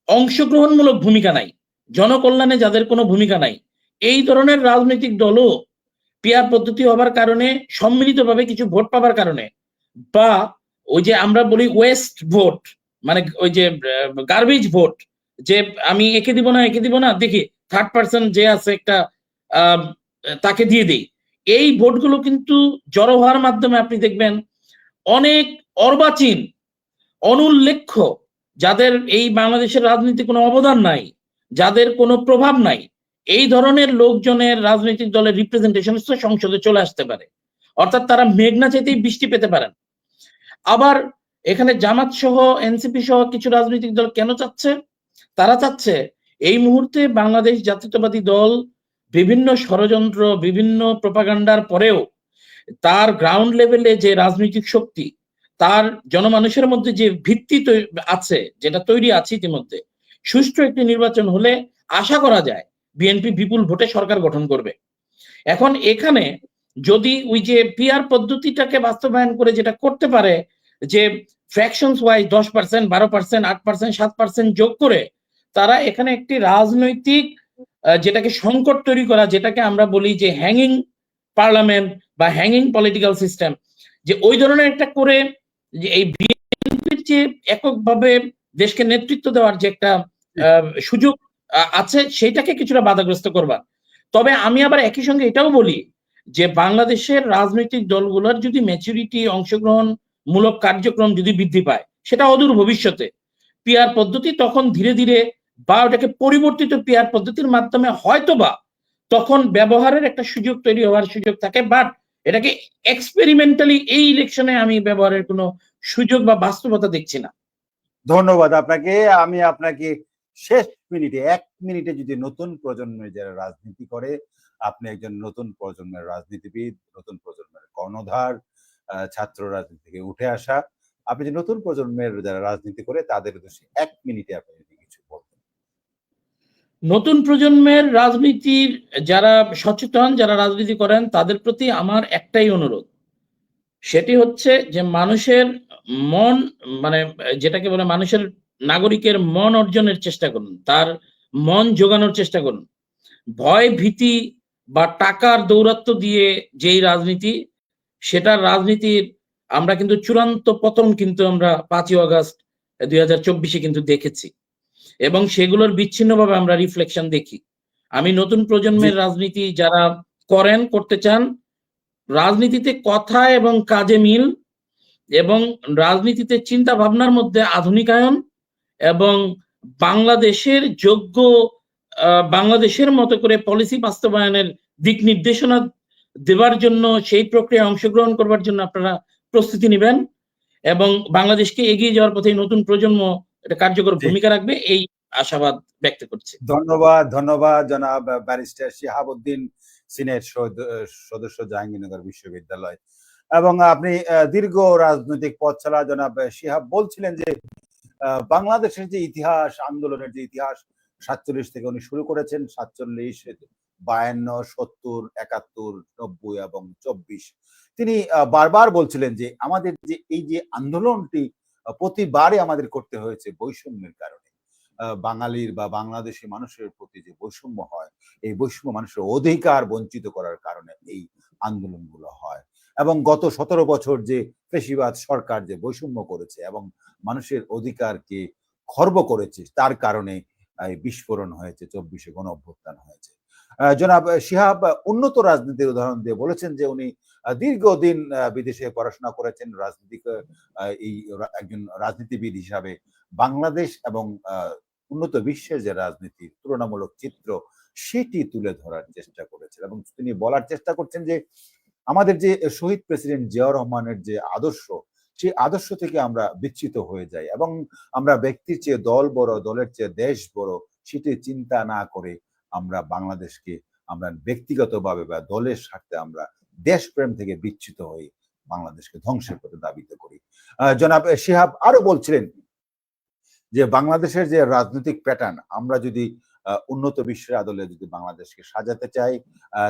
অংশগ্রহণমূলক ভূমিকা নাই, জনকল্যাণে যাদের কোনো ভূমিকা নাই, এই ধরনের রাজনৈতিক দলও পিআর পদ্ধতি হবার কারণে সম্মিলিতভাবে কিছু ভোট পাবার কারণে, বা ওই যে আমরা বলি ওয়েস্ট ভোট, মানে ওই যে গার্বেজ ভোট, যে আমি একে দিব না দেখি থার্ড পার্সন যে আছে একটা তাকে দিয়ে দিই, এই ভোটগুলো কিন্তু জড়ো হওয়ার মাধ্যমে আপনি দেখবেন অনেক অর্বাচীন, অনুল্লেখ্য, যাদের এই বাংলাদেশের রাজনীতি কোনো অবদান নাই, যাদের কোনো প্রভাব নাই, এই ধরনের লোকজনের রাজনৈতিক দলের রিপ্রেজেন্টেশন সংসদে চলে আসতে পারে। অর্থাৎ তারা মেঘনা চাইতেই বৃষ্টি পেতে পারেন। আবার এখানে জামাত সহ এনসিপি সহ কিছু রাজনৈতিক দল কেন চাচ্ছে? তারা চাচ্ছে এই মুহূর্তে বাংলাদেশ জাতীয়তাবাদী দল বিভিন্ন ষড়যন্ত্র, বিভিন্ন প্রপাগান্ডার পরেও তার গ্রাউন্ড লেভেলে যে রাজনৈতিক শক্তি, তার জনমানুষের মধ্যে যে ভিত্তি আছে, যেটা তৈরি আছে ইতিমধ্যে, সুষ্ঠু একটি নির্বাচন হলে আশা করা যায় বিএনপি বিপুল ভোটে সরকার গঠন করবে। এখন এখানে যদি ওই যে পিআর পদ্ধতিটাকে বাস্তবায়ন করে যেটা করতে পারে, যে ফ্র্যাকশনস ওয়াইজ 10%, 12%, 8%, 7% যোগ করে তারা এখানে একটি রাজনৈতিক যেটাকে সংকট তৈরি করা, যেটাকে আমরা বলি যে হ্যাঙ্গিং পার্লামেন্ট বা হ্যাঙ্গিং পলিটিক্যাল সিস্টেম, যে ওই ধরনের একটা করে যে এই বিএনপির যে এককভাবে দেশকে নেতৃত্ব দেওয়ার যে একটা সুযোগ আছে, সেটাকে কিছুটা বাধাগ্রস্ত করবা। তবে আমি আবার একই সঙ্গে এটাও বলি যে বাংলাদেশের রাজনৈতিক দলগুলোর যদি ম্যাচুরিটি, অংশগ্রহণমূলক কার্যক্রম যদি বৃদ্ধি পায়, সেটা অদূর ভবিষ্যতে পিআর পদ্ধতি তখন ধীরে ধীরে বা ওটাকে পরিবর্তিত পিআর পদ্ধতির মাধ্যমে হয়তোবা তখন ব্যবহারের একটা সুযোগ তৈরি হওয়ার সুযোগ থাকে, বাট এটাকে এক্সপেরিমেন্টালি এই ইলেকশনে আমি ব্যবহারের কোনো সুযোগ বা বাস্তবতা দেখছি না। ধন্যবাদ আপনাকে। আমি আপনাকে শেষ মিনিটে 1 মিনিটে যদি নতুন প্রজন্মের যারা রাজনীতি করে, আপনি একজন নতুন প্রজন্মের রাজনীতিবিদ, নতুন প্রজন্মের কর্ণধার, ছাত্র রাজনীতি থেকে উঠে আসা। আপনি যে নতুন প্রজন্মের যারা রাজনীতি করে তাদের উদ্দেশ্যে 1 মিনিটে আপনি যদি কিছু বলতেন। নতুন প্রজন্মের রাজনীতির যারা সচেতন, যারা রাজনীতি করেন তাদের প্রতি আমার একটাই অনুরোধ, সেটি হচ্ছে যে মানুষের মন, মানে যেটাকে বলে মানুষের নাগরিকের মন অর্জনের চেষ্টা করুন, তার মন জোগানোর চেষ্টা করুন। ভয় ভীতি বা টাকার দৌরাত্ম্য দিয়ে যেই রাজনীতি, সেটার রাজনীতির আমরা কিন্তু চূড়ান্ত পতন কিন্তু আমরা 5ই আগস্ট 2024 কিন্তু দেখেছি এবং সেগুলোর বিচ্ছিন্নভাবে আমরা রিফ্লেকশন দেখি। আমি নতুন জি, প্রজন্মের রাজনীতি যারা করেন, করতে চান, রাজনীতিতে কথা এবং কাজে মিল এবং রাজনীতিতে চিন্তা ভাবনার মধ্যে আধুনিকায়ন এবং বাংলাদেশের যোগ্য বাংলাদেশের মতো করে পলিসি বাস্তবায়নের দিক নির্দেশনা দেবার জন্য, সেই প্রক্রিয়ায় অংশগ্রহণ করবার জন্য আপনারা প্রস্তুতি নেবেন এবং বাংলাদেশকে এগিয়ে যাওয়ার পথে নতুন প্রজন্ম এটা কার্যকর জি। ভূমিকা রাখবে, এই আশাবাদ ব্যক্ত করছি। ধন্যবাদ, ধন্যবাদ জনাব ব্যারিস্টার শিহাবুদ্দিন, সিনেট সদস্য, জাহাঙ্গীরনগর বিশ্ববিদ্যালয়। এবং আপনি দীর্ঘ রাজনৈতিক পথ চলা জনাব শিহাব বলছিলেন যে বাংলাদেশের যে ইতিহাস, আন্দোলনের যে ইতিহাস ৪৭ থেকে উনি শুরু করেছেন, ৪৭, ৫২, ৭০, ৭১, ৯০ এবং ২৪। তিনি বারবার বলছিলেন যে আমাদের যে এই যে আন্দোলনটি প্রতিবারই আমাদের করতে হয়েছে বৈষম্যের কারণে। বাঙালির বা বাংলাদেশী মানুষের প্রতি যে বৈষম্য হয়, এই বৈষম্য মানুষের অধিকার বঞ্চিত করার কারণে এই আন্দোলনগুলো হয়। এবং গত ১৭ বছর যে ফ্যাসিবাদ সরকার যে বৈষম্য করেছে এবং মানুষের অধিকারকে খর্ব করেছে, তার কারণে এই বিস্ফোরণ হয়েছে, ২৪ গণঅভ্যুত্থান হয়েছে। জনাব শিহাব উন্নত রাজনীতির উদাহরণ দিয়ে বলেছেন যে উনি দীর্ঘদিন বিদেশে পড়াশোনা করেছেন, রাজনীতিক এই একজন রাজনীতিবিদ হিসাবে বাংলাদেশ এবং উন্নত বিশ্বের যে রাজনীতির তুলনামূলক চিত্র, সেটি তুলে ধরার চেষ্টা করেছেন এবং তিনি বলার চেষ্টা করছেন যে আমাদের যে শহীদ প্রেসিডেন্ট জিয়াউর রহমানের যে আদর্শ, সেই আদর্শ থেকে আমরা বিচ্যুত হয়ে যাই এবং আমরা ব্যক্তির চেয়ে দল বড়, দলের চেয়ে দেশ বড়, সেটি চিন্তা না করে আমরা বাংলাদেশকে আমরা ব্যক্তিগতভাবে বা দলের স্বার্থে আমরা দেশপ্রেম থেকে বিচ্যুত হয়ে বাংলাদেশকে ধ্বংসের পথে ধাবিত করি। জনাব শিহাব আরো বলছিলেন যে বাংলাদেশের যে রাজনৈতিক প্যাটার্ন, আমরা যদি উন্নত বিশ্বের আদলে যদি বাংলাদেশকে সাজাতে চাই,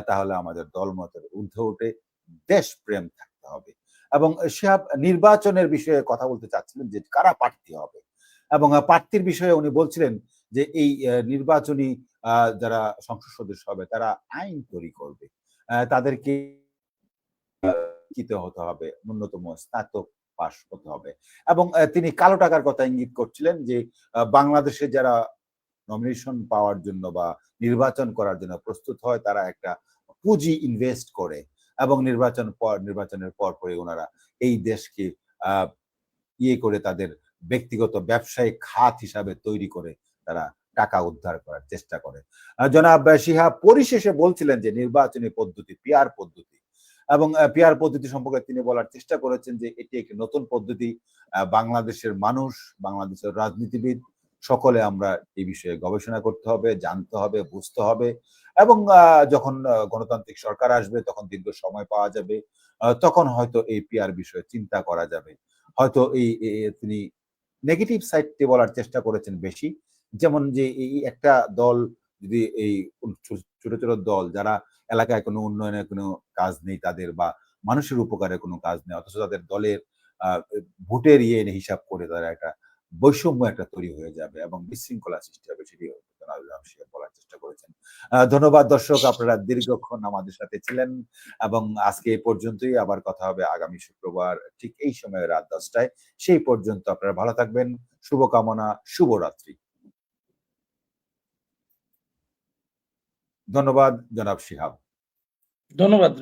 তাহলে আমাদের দলমতের ঊর্ধ্বে উঠে দেশপ্রেম থাকতে হবে। এবং শিহাব নির্বাচনের বিষয়ে কথা বলতে চাচ্ছিলেন যে কারা প্রার্থী হবে এবং প্রার্থীর বিষয়ে উনি বলছিলেন যে এই নির্বাচনী যারা সংসদ সদস্য হবে তারা আইন তৈরি করবে। তাদেরকে শিক্ষিত হতে হবে, ন্যূনতম স্নাতক পাস হতে হবে। এবং তিনি কালো টাকার কথা ইঙ্গিত করছিলেন যে বাংলাদেশে যারা নমিনেশন পাওয়ার জন্য বা নির্বাচন করার জন্য প্রস্তুত হয়, তারা একটা পুঁজি ইনভেস্ট করে এবং নির্বাচনের পরপরই ওনারা এই দেশকে আ ইয়ে করে তাদের ব্যক্তিগত ব্যবসায়িক খাত হিসাবে তৈরি করে তারা টাকা উদ্ধার করার চেষ্টা করে। জনাব শিহাব পরিশেষে বলছিলেন যে নির্বাচনী পদ্ধতি, পিআর পদ্ধতি এবং পিআর পদ্ধতি সম্পর্কে তিনি বলার চেষ্টা করেছেন যে এটি একটি নতুন পদ্ধতি। বাংলাদেশের মানুষ, বাংলাদেশের রাজনীতিবিদ সকলে আমরা এই বিষয়ে গবেষণা করতে হবে, জানতে হবে, বুঝতে হবে এবং যখন গণতান্ত্রিক সরকার আসবে তখন দীর্ঘ সময় পাওয়া যাবে। তখন হয়তো এই পিআর বিষয়ে চিন্তা করা যাবে। হয়তো তিনি নেগেটিভ সাইডটি বলার চেষ্টা করেছেন বেশি। যেমন যে এই একটা দল যদি এই ছোট, ছোট দল যারা এলাকায় কোনো উন্নয়নের কোনো কাজ নেই তাদের বা মানুষের উপকারে কোনো কাজ নেই। অথচ তাদের দলের আ ভোটের হিসাব করে তারা একটা বৈষম্য একটা তৈরি হয়ে যাবে এবং বিশৃঙ্খলা সৃষ্টি হবে সেটিও বলার চেষ্টা করেছেন। ধন্যবাদ দর্শক, আপনারা দীর্ঘক্ষণ আমাদের সাথে ছিলেন এবং আজকে এই পর্যন্তই। আবার কথা হবে আগামী শুক্রবার ঠিক এই সময়ে রাত ১০ টায়। সেই পর্যন্ত আপনারা ভালো থাকবেন। শুভকামনা, শুভরাত্রি। ধন্যবাদ জনাব শিহাব। ধন্যবাদ।